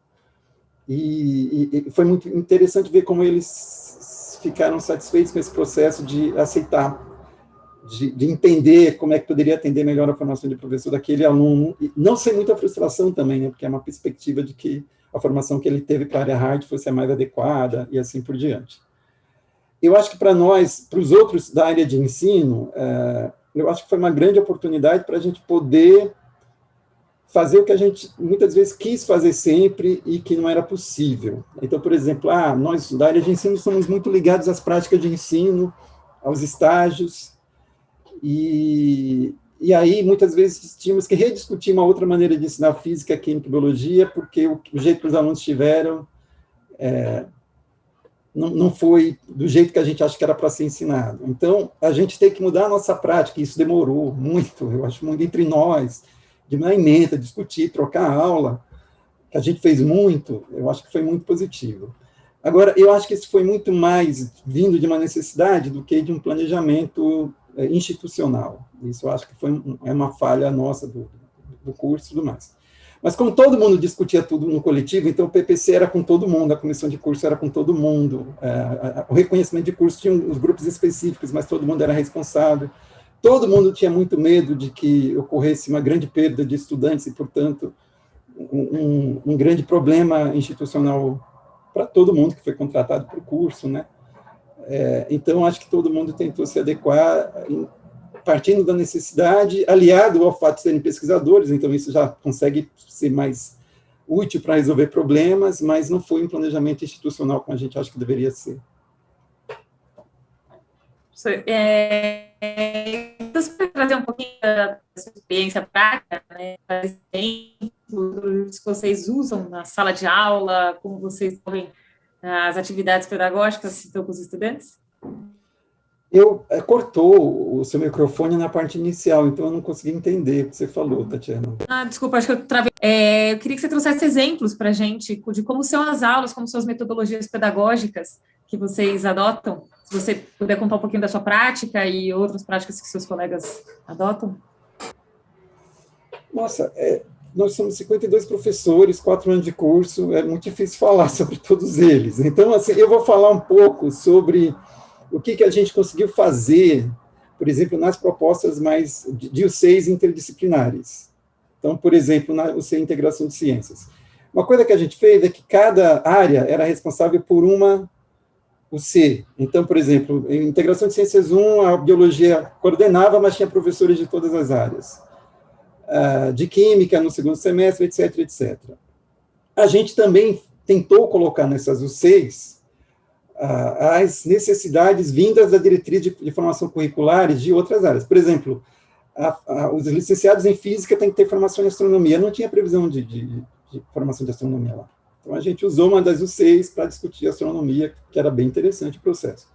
e foi muito interessante ver como eles ficaram satisfeitos com esse processo de aceitar, de entender como é que poderia atender melhor a formação de professor daquele aluno, e não sem muita frustração também, né? Porque é uma perspectiva de que a formação que ele teve para a área hard fosse a mais adequada, e assim por diante. Eu acho que para nós, para os outros da área de ensino, eu acho que foi uma grande oportunidade para a gente poder fazer o que a gente muitas vezes quis fazer sempre e que não era possível. Então, por exemplo, nós da área de ensino somos muito ligados às práticas de ensino, aos estágios, e aí muitas vezes tínhamos que rediscutir uma outra maneira de ensinar física, química e biologia, porque o jeito que os alunos tiveram não foi do jeito que a gente acha que era para ser ensinado. Então, a gente tem que mudar a nossa prática, e isso demorou muito, eu acho, muito entre nós, de uma emenda, discutir, trocar aula, que a gente fez muito, eu acho que foi muito positivo. Agora, eu acho que isso foi muito mais vindo de uma necessidade do que de um planejamento institucional. Isso eu acho que é uma falha nossa do curso e tudo mais. Mas como todo mundo discutia tudo no coletivo, então o PPC era com todo mundo, a comissão de curso era com todo mundo, o reconhecimento de curso tinha os grupos específicos, mas todo mundo era responsável. Todo mundo tinha muito medo de que ocorresse uma grande perda de estudantes e, portanto, um grande problema institucional para todo mundo que foi contratado para o curso, né? Então, acho que todo mundo tentou se adequar, partindo da necessidade, aliado ao fato de serem pesquisadores, então isso já consegue ser mais útil para resolver problemas, mas não foi um planejamento institucional como a gente acha que deveria ser. Você pode trazer um pouquinho da sua experiência prática, né? Exemplos que vocês usam na sala de aula, como vocês fazem as atividades pedagógicas então, com os estudantes? Cortou o seu microfone na parte inicial, então eu não consegui entender o que você falou, Tatiana. Desculpa, acho que eu travei. Eu queria que você trouxesse exemplos para a gente de como são as aulas, como são as metodologias pedagógicas que vocês adotam. Se você puder contar um pouquinho da sua prática e outras práticas que seus colegas adotam. Nossa, nós somos 52 professores, 4 anos de curso, é muito difícil falar sobre todos eles. Então, assim, eu vou falar um pouco sobre o que a gente conseguiu fazer, por exemplo, nas propostas mais de UCs interdisciplinares. Então, por exemplo, na UC Integração de Ciências. Uma coisa que a gente fez é que cada área era responsável por uma UC. Então, por exemplo, em Integração de Ciências 1, a biologia coordenava, mas tinha professores de todas as áreas. De Química, no segundo semestre, etc., etc. A gente também tentou colocar nessas UCs as necessidades vindas da diretriz de formação curriculares de outras áreas. Por exemplo, os licenciados em Física têm que ter formação em Astronomia. Não tinha previsão de formação de Astronomia lá. Então, a gente usou uma das UCs para discutir Astronomia, que era bem interessante o processo.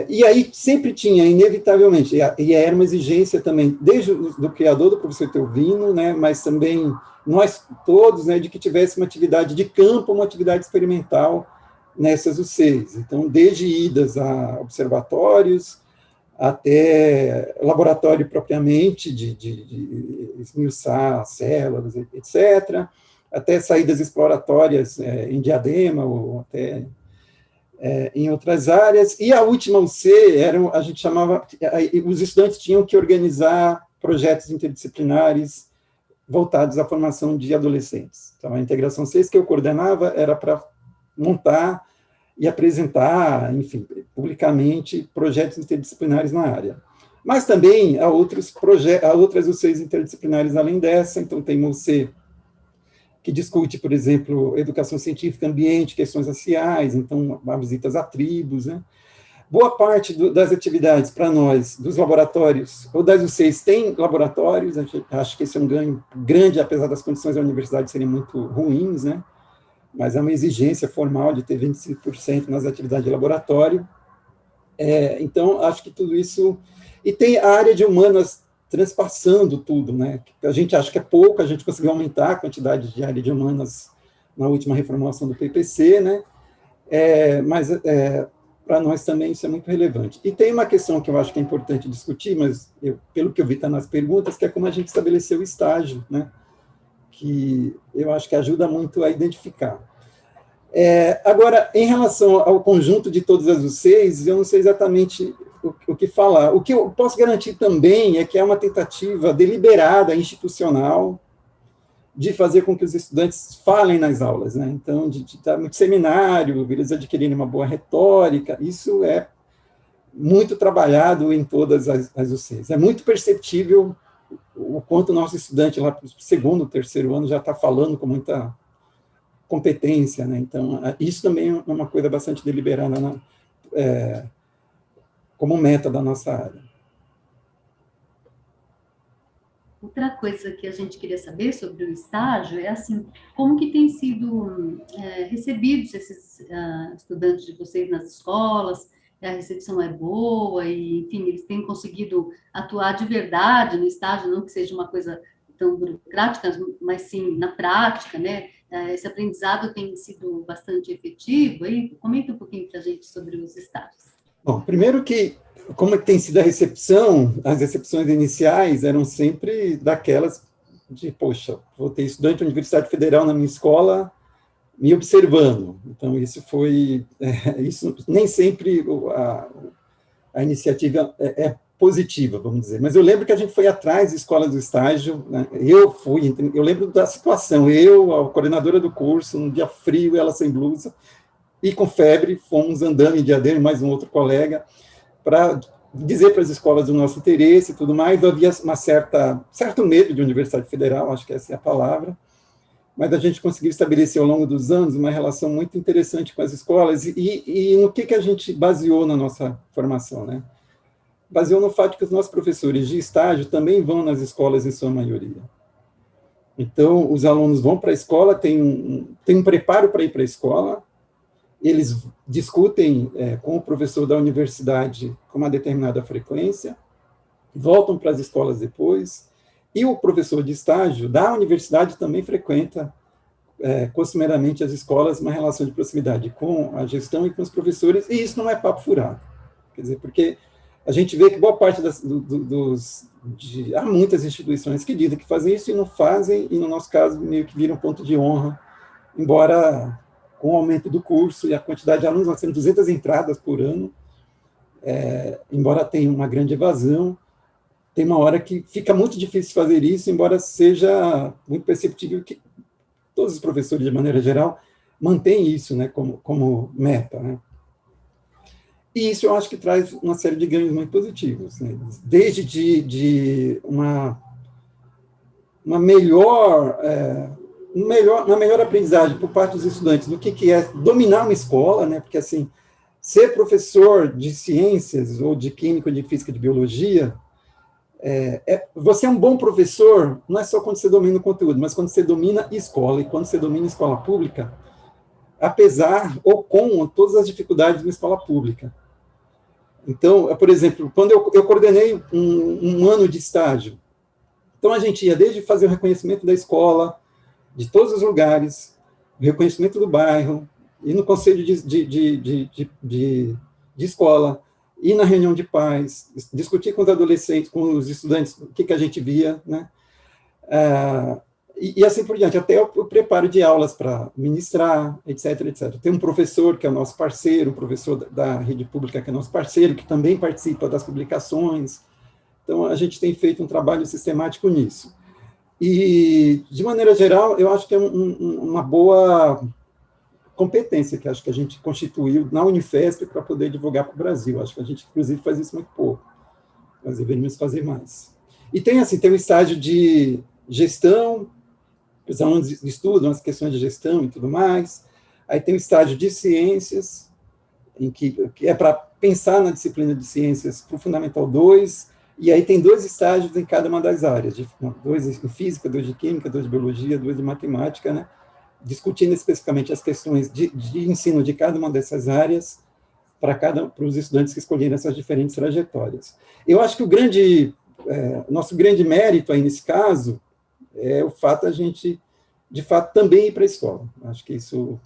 E aí sempre tinha, inevitavelmente, e era uma exigência também, desde do criador, do professor Teovino, né, mas também nós todos, né, de que tivesse uma atividade de campo, uma atividade experimental nessas UCs. Então, desde idas a observatórios, até laboratório propriamente, de esmiuçar células, etc., até saídas exploratórias em Diadema, ou até em outras áreas, e a última UC, a gente chamava, os estudantes tinham que organizar projetos interdisciplinares voltados à formação de adolescentes. Então, a Integração 6 que eu coordenava era para montar e apresentar, enfim, publicamente, projetos interdisciplinares na área. Mas também há outras UCs interdisciplinares além dessa, então tem uma UC que discute, por exemplo, educação científica, ambiente, questões raciais, então, visitas a tribos, né? Boa parte das atividades para nós, dos laboratórios, ou das UCs, tem laboratórios, acho que esse é um ganho grande, apesar das condições da universidade serem muito ruins, né? Mas é uma exigência formal de ter 25% nas atividades de laboratório. Então, acho que tudo isso... E tem a área de humanas transpassando tudo, né? A gente acha que é pouco, a gente conseguiu aumentar a quantidade de área de humanas na última reformulação do PPC, né? Mas para nós também isso é muito relevante. E tem uma questão que eu acho que é importante discutir, mas pelo que eu vi está nas perguntas, que é como a gente estabeleceu o estágio, né? Que eu acho que ajuda muito a identificar. Agora, em relação ao conjunto de todas as UCs, eu não sei exatamente o que falar. O que eu posso garantir também é que é uma tentativa deliberada, institucional, de fazer com que os estudantes falem nas aulas, né? Então, de estar muito seminário, eles adquirirem uma boa retórica, isso é muito trabalhado em todas as UCs. É muito perceptível o quanto o nosso estudante lá para o segundo, terceiro ano já está falando com muita competência, né? Então, isso também é uma coisa bastante deliberada como meta da nossa área. Outra coisa que a gente queria saber sobre o estágio é, assim, como que tem sido recebidos esses estudantes de vocês nas escolas, a recepção é boa, e, enfim, eles têm conseguido atuar de verdade no estágio, não que seja uma coisa tão burocrática, mas sim na prática, né? Esse aprendizado tem sido bastante efetivo, aí comenta um pouquinho para a gente sobre os estágios. Bom, primeiro que, como tem sido a recepção, as recepções iniciais eram sempre daquelas de, poxa, vou ter estudante da Universidade Federal na minha escola me observando. Então, isso foi... isso nem sempre a iniciativa é positiva, vamos dizer. Mas eu lembro que a gente foi atrás de escolas do estágio, né? Eu lembro da situação, a coordenadora do curso, num dia frio, ela sem blusa, e com febre, fomos andando em Diadema, mais um outro colega, para dizer para as escolas do nosso interesse e tudo mais. Havia certo medo de Universidade Federal, acho que essa é a palavra, mas a gente conseguiu estabelecer ao longo dos anos uma relação muito interessante com as escolas, e no que a gente baseou na nossa formação, né? Baseou no fato que os nossos professores de estágio também vão nas escolas em sua maioria. Então, os alunos vão para a escola, tem um preparo para ir para a escola, eles discutem com o professor da universidade com uma determinada frequência, voltam para as escolas depois, e o professor de estágio da universidade também frequenta costumeiramente as escolas, uma relação de proximidade com a gestão e com os professores, e isso não é papo furado. Quer dizer, porque a gente vê que boa parte há muitas instituições que dizem que fazem isso e não fazem, e no nosso caso meio que viram ponto de honra, embora com o aumento do curso e a quantidade de alunos, nós temos 200 entradas por ano, embora tenha uma grande evasão, tem uma hora que fica muito difícil fazer isso, embora seja muito perceptível que todos os professores, de maneira geral, mantêm isso, né, como meta, né? E isso eu acho que traz uma série de ganhos muito positivos, né? Desde de uma melhor aprendizagem por parte dos estudantes do que é dominar uma escola, né? Porque, assim, ser professor de ciências, ou de química, ou de física, de biologia, você é um bom professor, não é só quando você domina o conteúdo, mas quando você domina escola, e quando você domina escola pública, apesar ou com todas as dificuldades de uma escola pública. Então, por exemplo, quando eu coordenei um ano de estágio, então a gente ia desde fazer o reconhecimento da escola, de todos os lugares, o reconhecimento do bairro, ir no conselho de escola, ir na reunião de pais, discutir com os adolescentes, com os estudantes, o que a gente via, né? E assim por diante, até o preparo de aulas para ministrar, etc, etc. Tem um professor que é o nosso parceiro, um professor da rede pública que é nosso parceiro, que também participa das publicações. Então, a gente tem feito um trabalho sistemático nisso. E, de maneira geral, eu acho que é uma boa competência que acho que a gente constituiu na Unifesp para poder divulgar para o Brasil. Acho que a gente, inclusive, faz isso muito pouco. Nós deveríamos fazer mais. E tem o estágio de gestão, os alunos estudam as questões de gestão e tudo mais. Aí tem o estágio de ciências, que é para pensar na disciplina de ciências para o Fundamental 2, e aí tem 2 estágios em cada uma das áreas, 2 em física, 2 de química, 2 de biologia, 2 de matemática, né? Discutindo especificamente as questões de ensino de cada uma dessas áreas para os estudantes que escolherem essas diferentes trajetórias. Eu acho que nosso grande mérito aí nesse caso é o fato da gente, de fato, também ir para a escola. Acho que isso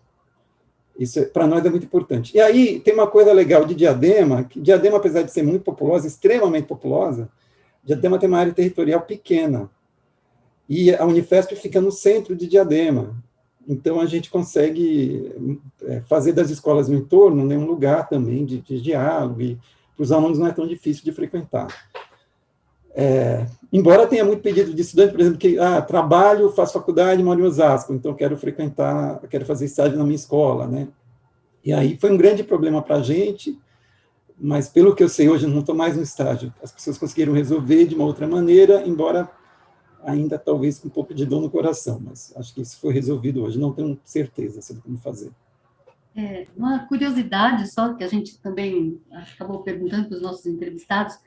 para nós é muito importante. E aí tem uma coisa legal de Diadema, que Diadema, apesar de ser muito populosa, extremamente populosa, Diadema tem uma área territorial pequena, e a Unifesp fica no centro de Diadema. Então, a gente consegue fazer das escolas no entorno, né, um lugar também de diálogo, e para os alunos não é tão difícil de frequentar. Embora tenha muito pedido de estudante, por exemplo, que trabalho, faço faculdade, moro em Osasco, então quero fazer estágio na minha escola, né? E aí foi um grande problema para a gente, mas pelo que eu sei hoje, não estou mais no estágio. As pessoas conseguiram resolver de uma outra maneira, embora ainda talvez com um pouco de dor no coração, mas acho que isso foi resolvido hoje, não tenho certeza sobre como fazer. Uma curiosidade só, que a gente também acabou perguntando para os nossos entrevistados,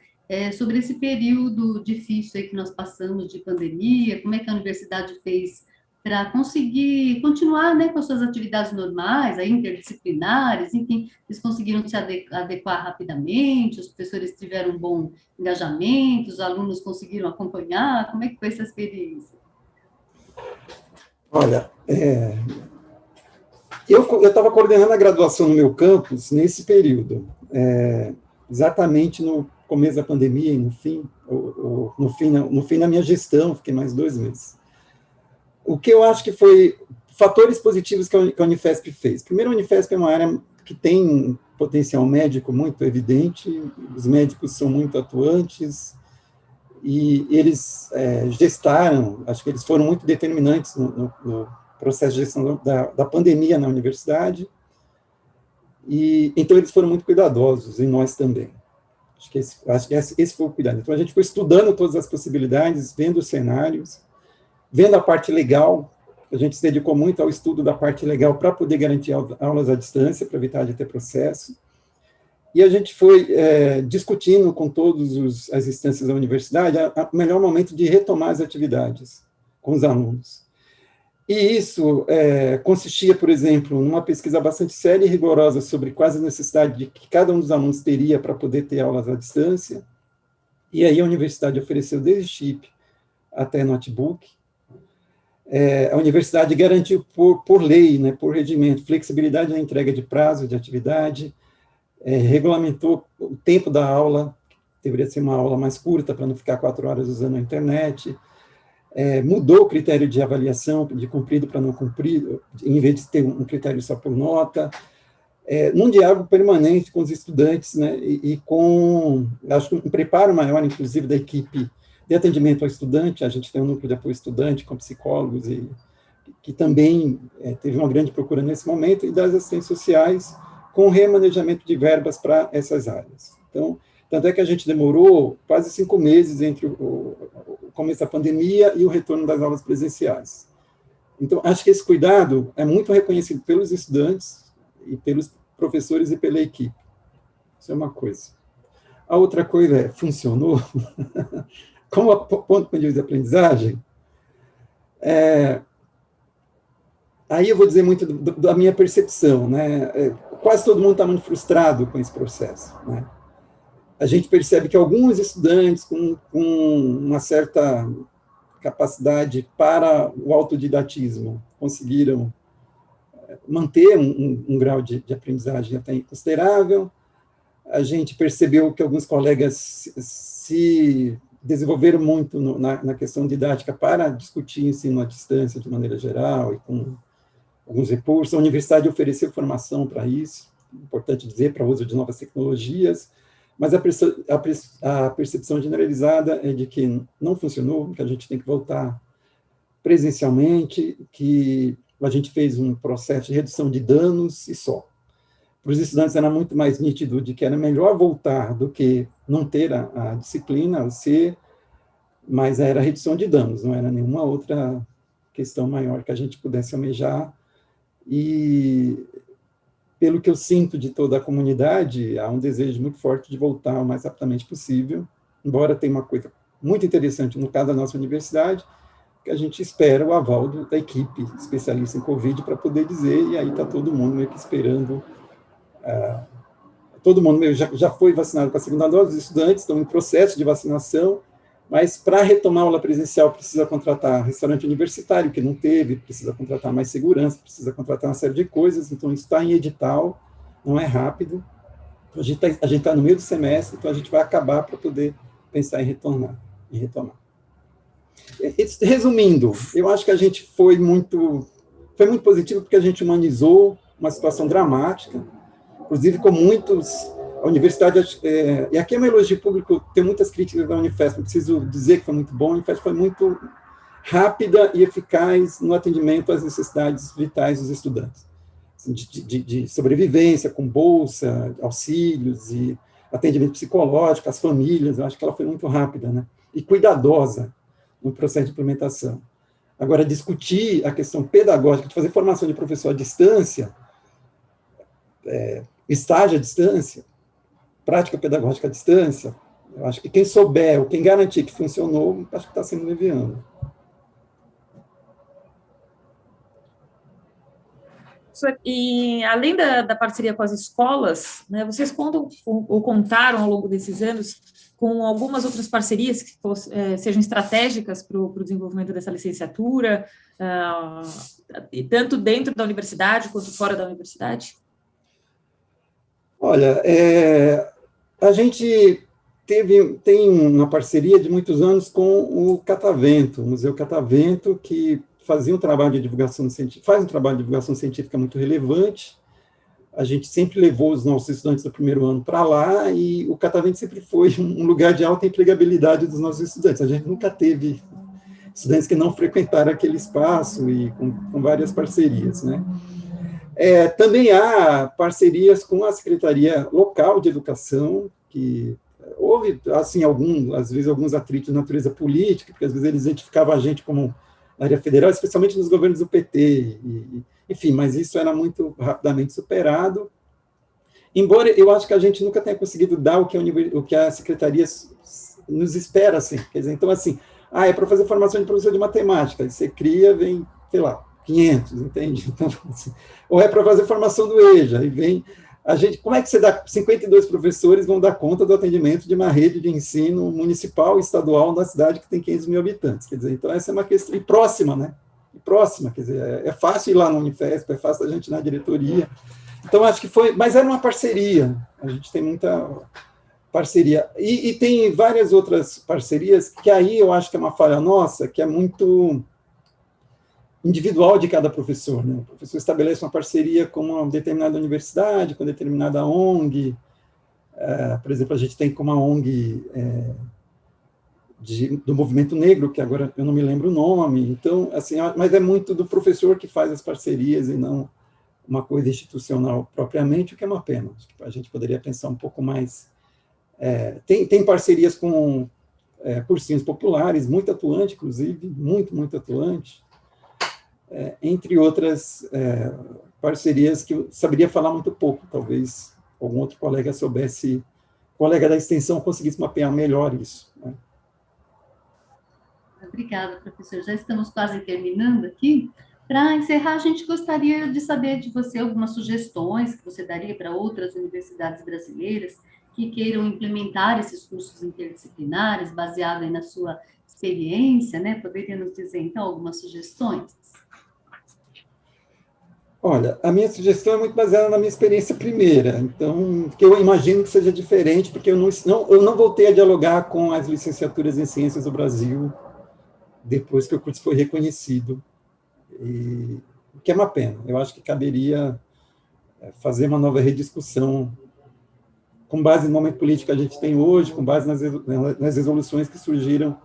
sobre esse período difícil aí que nós passamos de pandemia, como é que a universidade fez para conseguir continuar, né, com as suas atividades normais, aí, interdisciplinares, enfim, eles conseguiram se adequar rapidamente, os professores tiveram um bom engajamento, os alunos conseguiram acompanhar, como é que foi essa experiência? Olha, eu estava coordenando a graduação no meu campus nesse período, exatamente no começo da pandemia e no fim da minha gestão, fiquei mais 2 meses. O que eu acho que foi fatores positivos que a Unifesp fez. Primeiro, a Unifesp é uma área que tem um potencial médico muito evidente, os médicos são muito atuantes, e eles gestaram, acho que eles foram muito determinantes no processo de gestão da pandemia na universidade, e então eles foram muito cuidadosos, e nós também. Acho que esse foi o cuidado. Então, a gente foi estudando todas as possibilidades, vendo os cenários, vendo a parte legal, a gente se dedicou muito ao estudo da parte legal para poder garantir aulas à distância, para evitar de ter processo, e a gente foi discutindo com todas as instâncias da universidade o melhor momento de retomar as atividades com os alunos. E isso consistia, por exemplo, numa pesquisa bastante séria e rigorosa sobre quais a necessidade de que cada um dos alunos teria para poder ter aulas à distância, e aí a universidade ofereceu desde chip até notebook. A universidade garantiu por lei, né, por regimento, flexibilidade na entrega de prazo de atividade, regulamentou o tempo da aula, deveria ser uma aula mais curta, para não ficar 4 horas usando a internet, mudou o critério de avaliação, de cumprido para não cumprido, em vez de ter um critério só por nota, num diálogo permanente com os estudantes, né, e com, acho que um preparo maior, inclusive, da equipe de atendimento ao estudante. A gente tem um núcleo de apoio estudante com psicólogos, que também teve uma grande procura nesse momento, e das assistentes sociais, com remanejamento de verbas para essas áreas. Então, tanto é que a gente demorou quase 5 meses entre o começo da pandemia e o retorno das aulas presenciais. Então, acho que esse cuidado é muito reconhecido pelos estudantes e pelos professores e pela equipe. Isso é uma coisa. A outra coisa funcionou? Como ponto de vista de aprendizagem, aí eu vou dizer muito da minha percepção, né? Quase todo mundo está muito frustrado com esse processo, né? A gente percebe que alguns estudantes com uma certa capacidade para o autodidatismo conseguiram manter um grau de aprendizagem até considerável. A gente percebeu que alguns colegas se desenvolveram muito na questão didática para discutir ensino à distância de maneira geral e com alguns recursos. A universidade ofereceu formação para isso, importante dizer, para o uso de novas tecnologias, mas a percepção generalizada é de que não funcionou, que a gente tem que voltar presencialmente, que a gente fez um processo de redução de danos e só. Para os estudantes era muito mais nítido de que era melhor voltar do que não ter a disciplina, o C, mas era redução de danos, não era nenhuma outra questão maior que a gente pudesse almejar. E pelo que eu sinto de toda a comunidade, há um desejo muito forte de voltar o mais rapidamente possível, embora tenha uma coisa muito interessante no caso da nossa universidade, que a gente espera o aval da equipe especialista em Covid para poder dizer, e aí está todo mundo meio que esperando. Todo mundo meio já foi vacinado com a segunda dose, os estudantes estão em processo de vacinação, mas para retomar a aula presencial precisa contratar restaurante universitário, que não teve, precisa contratar mais segurança, precisa contratar uma série de coisas, então isso está em edital, não é rápido. A gente está no meio do semestre, então a gente vai acabar para poder pensar em retomar. Resumindo, eu acho que a gente foi muito positivo porque a gente humanizou uma situação dramática, inclusive com muitos... A universidade, e aqui é um elogio público, tem muitas críticas da Unifesp, não preciso dizer que foi muito bom, a Unifesp foi muito rápida e eficaz no atendimento às necessidades vitais dos estudantes, de sobrevivência, com bolsa, auxílios e atendimento psicológico às famílias. Eu acho que ela foi muito rápida, né? E cuidadosa no processo de implementação. Agora, discutir a questão pedagógica, de fazer formação de professor à distância, estágio à distância, prática pedagógica à distância, eu acho que quem souber, ou quem garantir que funcionou, acho que está sendo leviano. E, além da parceria com as escolas, né, vocês contam ou contaram ao longo desses anos com algumas outras parcerias que sejam estratégicas para o desenvolvimento dessa licenciatura, tanto dentro da universidade quanto fora da universidade? Olha, a gente tem uma parceria de muitos anos com o Catavento, o Museu Catavento, que fazia um trabalho de divulgação científica, faz um trabalho de divulgação científica muito relevante. A gente sempre levou os nossos estudantes do primeiro ano para lá, e o Catavento sempre foi um lugar de alta empregabilidade dos nossos estudantes. A gente nunca teve estudantes que não frequentaram aquele espaço, e com várias parcerias, né? Também há parcerias com a Secretaria Local de Educação, que houve, assim, às vezes, alguns atritos de natureza política, porque às vezes eles identificavam a gente como área federal, especialmente nos governos do PT, enfim, mas isso era muito rapidamente superado, embora eu acho que a gente nunca tenha conseguido dar o que a Secretaria nos espera, assim, quer dizer, então, assim, é para fazer formação de professor de matemática, aí você cria, vem, sei lá, 500, entende? Então, assim, ou é para fazer formação do EJA, aí vem como é que você dá 52 professores vão dar conta do atendimento de uma rede de ensino municipal e estadual na cidade que tem 500 mil habitantes? Quer dizer, então essa é uma questão, e próxima, né? E próxima, quer dizer, é fácil ir lá no Unifesp, é fácil a gente ir na diretoria. Então, acho que foi, mas era uma parceria, a gente tem muita parceria. E tem várias outras parcerias, que aí eu acho que é uma falha nossa, que é muito individual de cada professor, né? O professor estabelece uma parceria com uma determinada universidade, com determinada ONG, por exemplo, a gente tem com uma ONG do movimento negro, que agora eu não me lembro o nome, então, assim, mas é muito do professor que faz as parcerias e não uma coisa institucional propriamente, o que é uma pena. Acho que a gente poderia pensar um pouco mais. Tem parcerias com cursinhos populares, muito atuante, inclusive, muito atuante, entre outras parcerias que eu saberia falar muito pouco, talvez algum outro colega soubesse, colega da extensão conseguisse mapear melhor isso, né? Obrigada, professor. Já estamos quase terminando aqui. Para encerrar, a gente gostaria de saber de você algumas sugestões que você daria para outras universidades brasileiras que queiram implementar esses cursos interdisciplinares, baseado aí na sua experiência, né? Poderia nos dizer, então, algumas sugestões? Olha, a minha sugestão é muito baseada na minha experiência primeira, então, que eu imagino que seja diferente, porque eu não voltei a dialogar com as licenciaturas em ciências do Brasil depois que o curso foi reconhecido, o que é uma pena. Eu acho que caberia fazer uma nova rediscussão com base no momento político que a gente tem hoje, com base nas resoluções que surgiram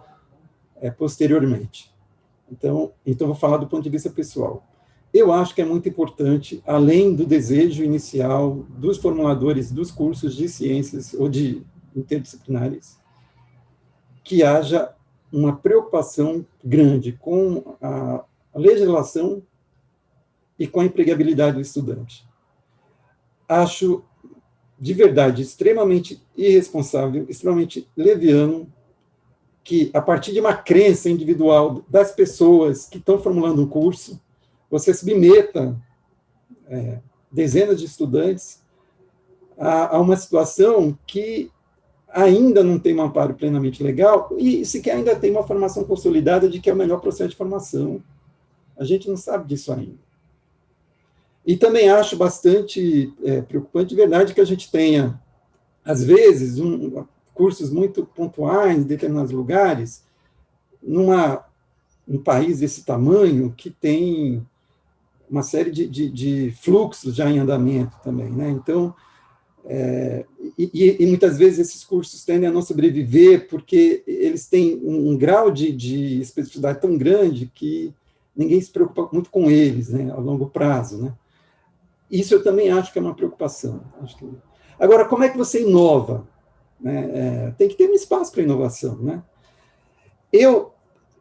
posteriormente. Então, vou falar do ponto de vista pessoal. Eu acho que é muito importante, além do desejo inicial dos formuladores dos cursos de ciências ou de interdisciplinares, que haja uma preocupação grande com a legislação e com a empregabilidade do estudante. acho, de verdade, extremamente irresponsável, extremamente leviano, que, a partir de uma crença individual das pessoas que estão formulando um curso, você submeta dezenas de estudantes a uma situação que ainda não tem um amparo plenamente legal e sequer ainda tem uma formação consolidada de que é o melhor processo de formação. A gente não sabe disso ainda. E também acho bastante preocupante, de verdade, que a gente tenha, às vezes, cursos muito pontuais em determinados lugares, um país desse tamanho, que tem uma série de fluxos já em andamento também, né? Então, e muitas vezes esses cursos tendem a não sobreviver porque eles têm um grau de especificidade tão grande que ninguém se preocupa muito com eles, né, a longo prazo, né? Isso eu também acho que é uma preocupação. Agora, como é que você inova? Né? Tem que ter um espaço para inovação, né? Eu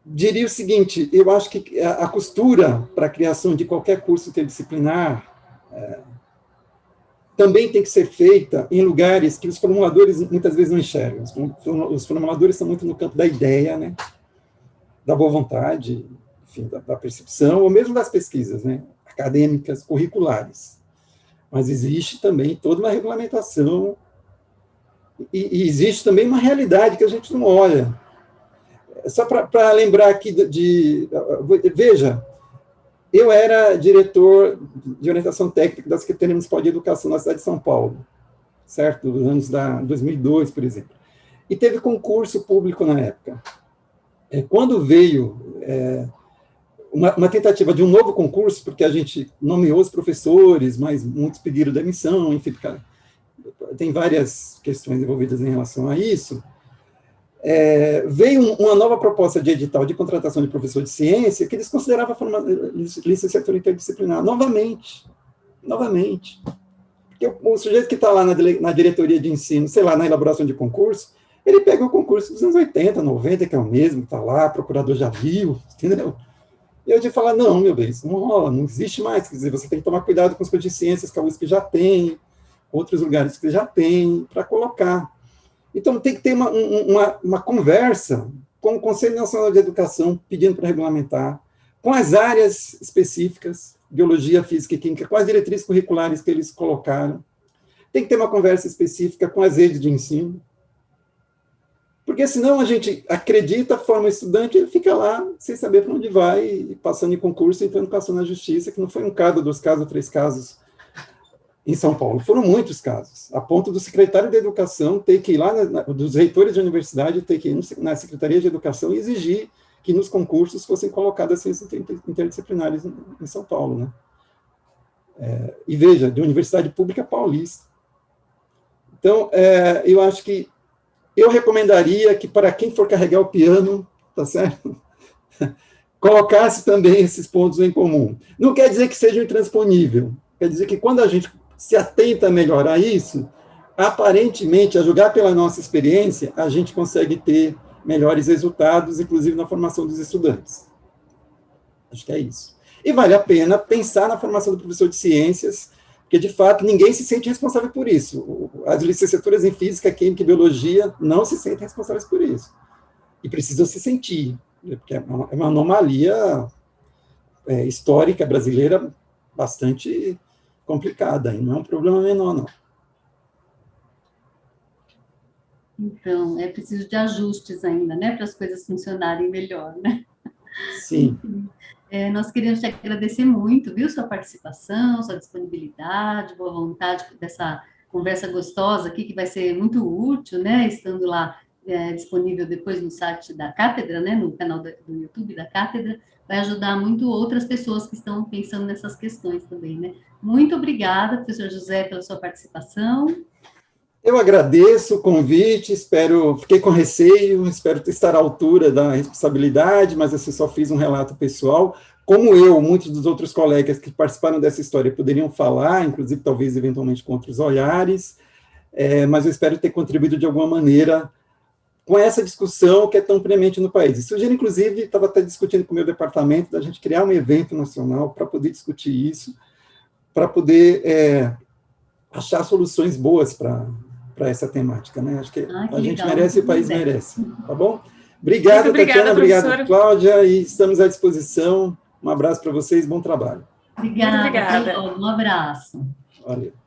diria o seguinte, eu acho que a costura para a criação de qualquer curso interdisciplinar também tem que ser feita em lugares que os formuladores muitas vezes não enxergam. Os formuladores estão muito no campo da ideia, né? Da boa vontade, enfim, da percepção, ou mesmo das pesquisas, né? Acadêmicas, curriculares. Mas existe também toda uma regulamentação e existe também uma realidade que a gente não olha. Só para lembrar aqui veja, eu era diretor de orientação técnica da Secretaria Municipal de Educação na cidade de São Paulo, certo? Nos anos 2002, por exemplo. E teve concurso público na época. Quando veio uma tentativa de um novo concurso, porque a gente nomeou os professores, mas muitos pediram demissão, enfim, tem várias questões envolvidas em relação a isso, veio uma nova proposta de edital de contratação de professor de ciência que eles consideravam licenciatura interdisciplinar, novamente. Porque o sujeito que está lá na diretoria de ensino, sei lá, na elaboração de concurso, ele pega o concurso dos anos 80, 90, que é o mesmo, que está lá, procurador já viu, entendeu? E eu de falar, não, meu bem, isso não rola, não existe mais, quer dizer, você tem que tomar cuidado com as coisas de ciências que a USP já tem, outros lugares que já tem, para colocar. Então, tem que ter uma conversa com o Conselho Nacional de Educação, pedindo para regulamentar, com as áreas específicas, biologia, física e química, com as diretrizes curriculares que eles colocaram. Tem que ter uma conversa específica com as redes de ensino, porque senão a gente acredita, forma um estudante, ele fica lá sem saber para onde vai, passando em concurso, entrando com ação na justiça, que não foi um caso, 2 casos, 3 casos em São Paulo. Foram muitos casos, a ponto do secretário de Educação ter que ir lá, dos reitores de universidade, ter que ir na Secretaria de Educação e exigir que nos concursos fossem colocadas ciências interdisciplinares em São Paulo, né? E veja, de Universidade Pública Paulista. Então, eu acho que eu recomendaria que, para quem for carregar o piano, tá certo? Colocasse também esses pontos em comum. Não quer dizer que seja intransponível, quer dizer que quando a gente se atenta a melhorar isso, aparentemente, a julgar pela nossa experiência, a gente consegue ter melhores resultados, inclusive na formação dos estudantes. Acho que é isso. E vale a pena pensar na formação do professor de ciências, porque, de fato, ninguém se sente responsável por isso. As licenciaturas em Física, Química e Biologia não se sentem responsáveis por isso. E precisam se sentir, porque é uma anomalia histórica brasileira bastante complicada, e não é um problema menor, não. Então, é preciso de ajustes ainda, né, para as coisas funcionarem melhor, né? Sim. Nós queríamos te agradecer muito, viu, sua participação, sua disponibilidade, boa vontade dessa conversa gostosa aqui, que vai ser muito útil, né, estando lá disponível depois no site da Cátedra, né, no canal do YouTube da Cátedra, vai ajudar muito outras pessoas que estão pensando nessas questões também, né. Muito obrigada, professor José, pela sua participação. Eu agradeço o convite, fiquei com receio, espero estar à altura da responsabilidade, mas assim, só fiz um relato pessoal. Como eu, muitos dos outros colegas que participaram dessa história poderiam falar, inclusive, talvez, eventualmente, com outros olhares, mas eu espero ter contribuído de alguma maneira com essa discussão que é tão premente no país. E sugiro, inclusive, estava até discutindo com o meu departamento, da gente criar um evento nacional para poder discutir isso, para poder achar soluções boas para essa temática, né? Acho que a gente legal, merece e o país bem. merece, tá bom? Obrigado, obrigada, Tatiana, obrigado, professora. Cláudia, e estamos à disposição. Um abraço para vocês, bom trabalho. Obrigada, Muito obrigada. até logo, um abraço. Valeu.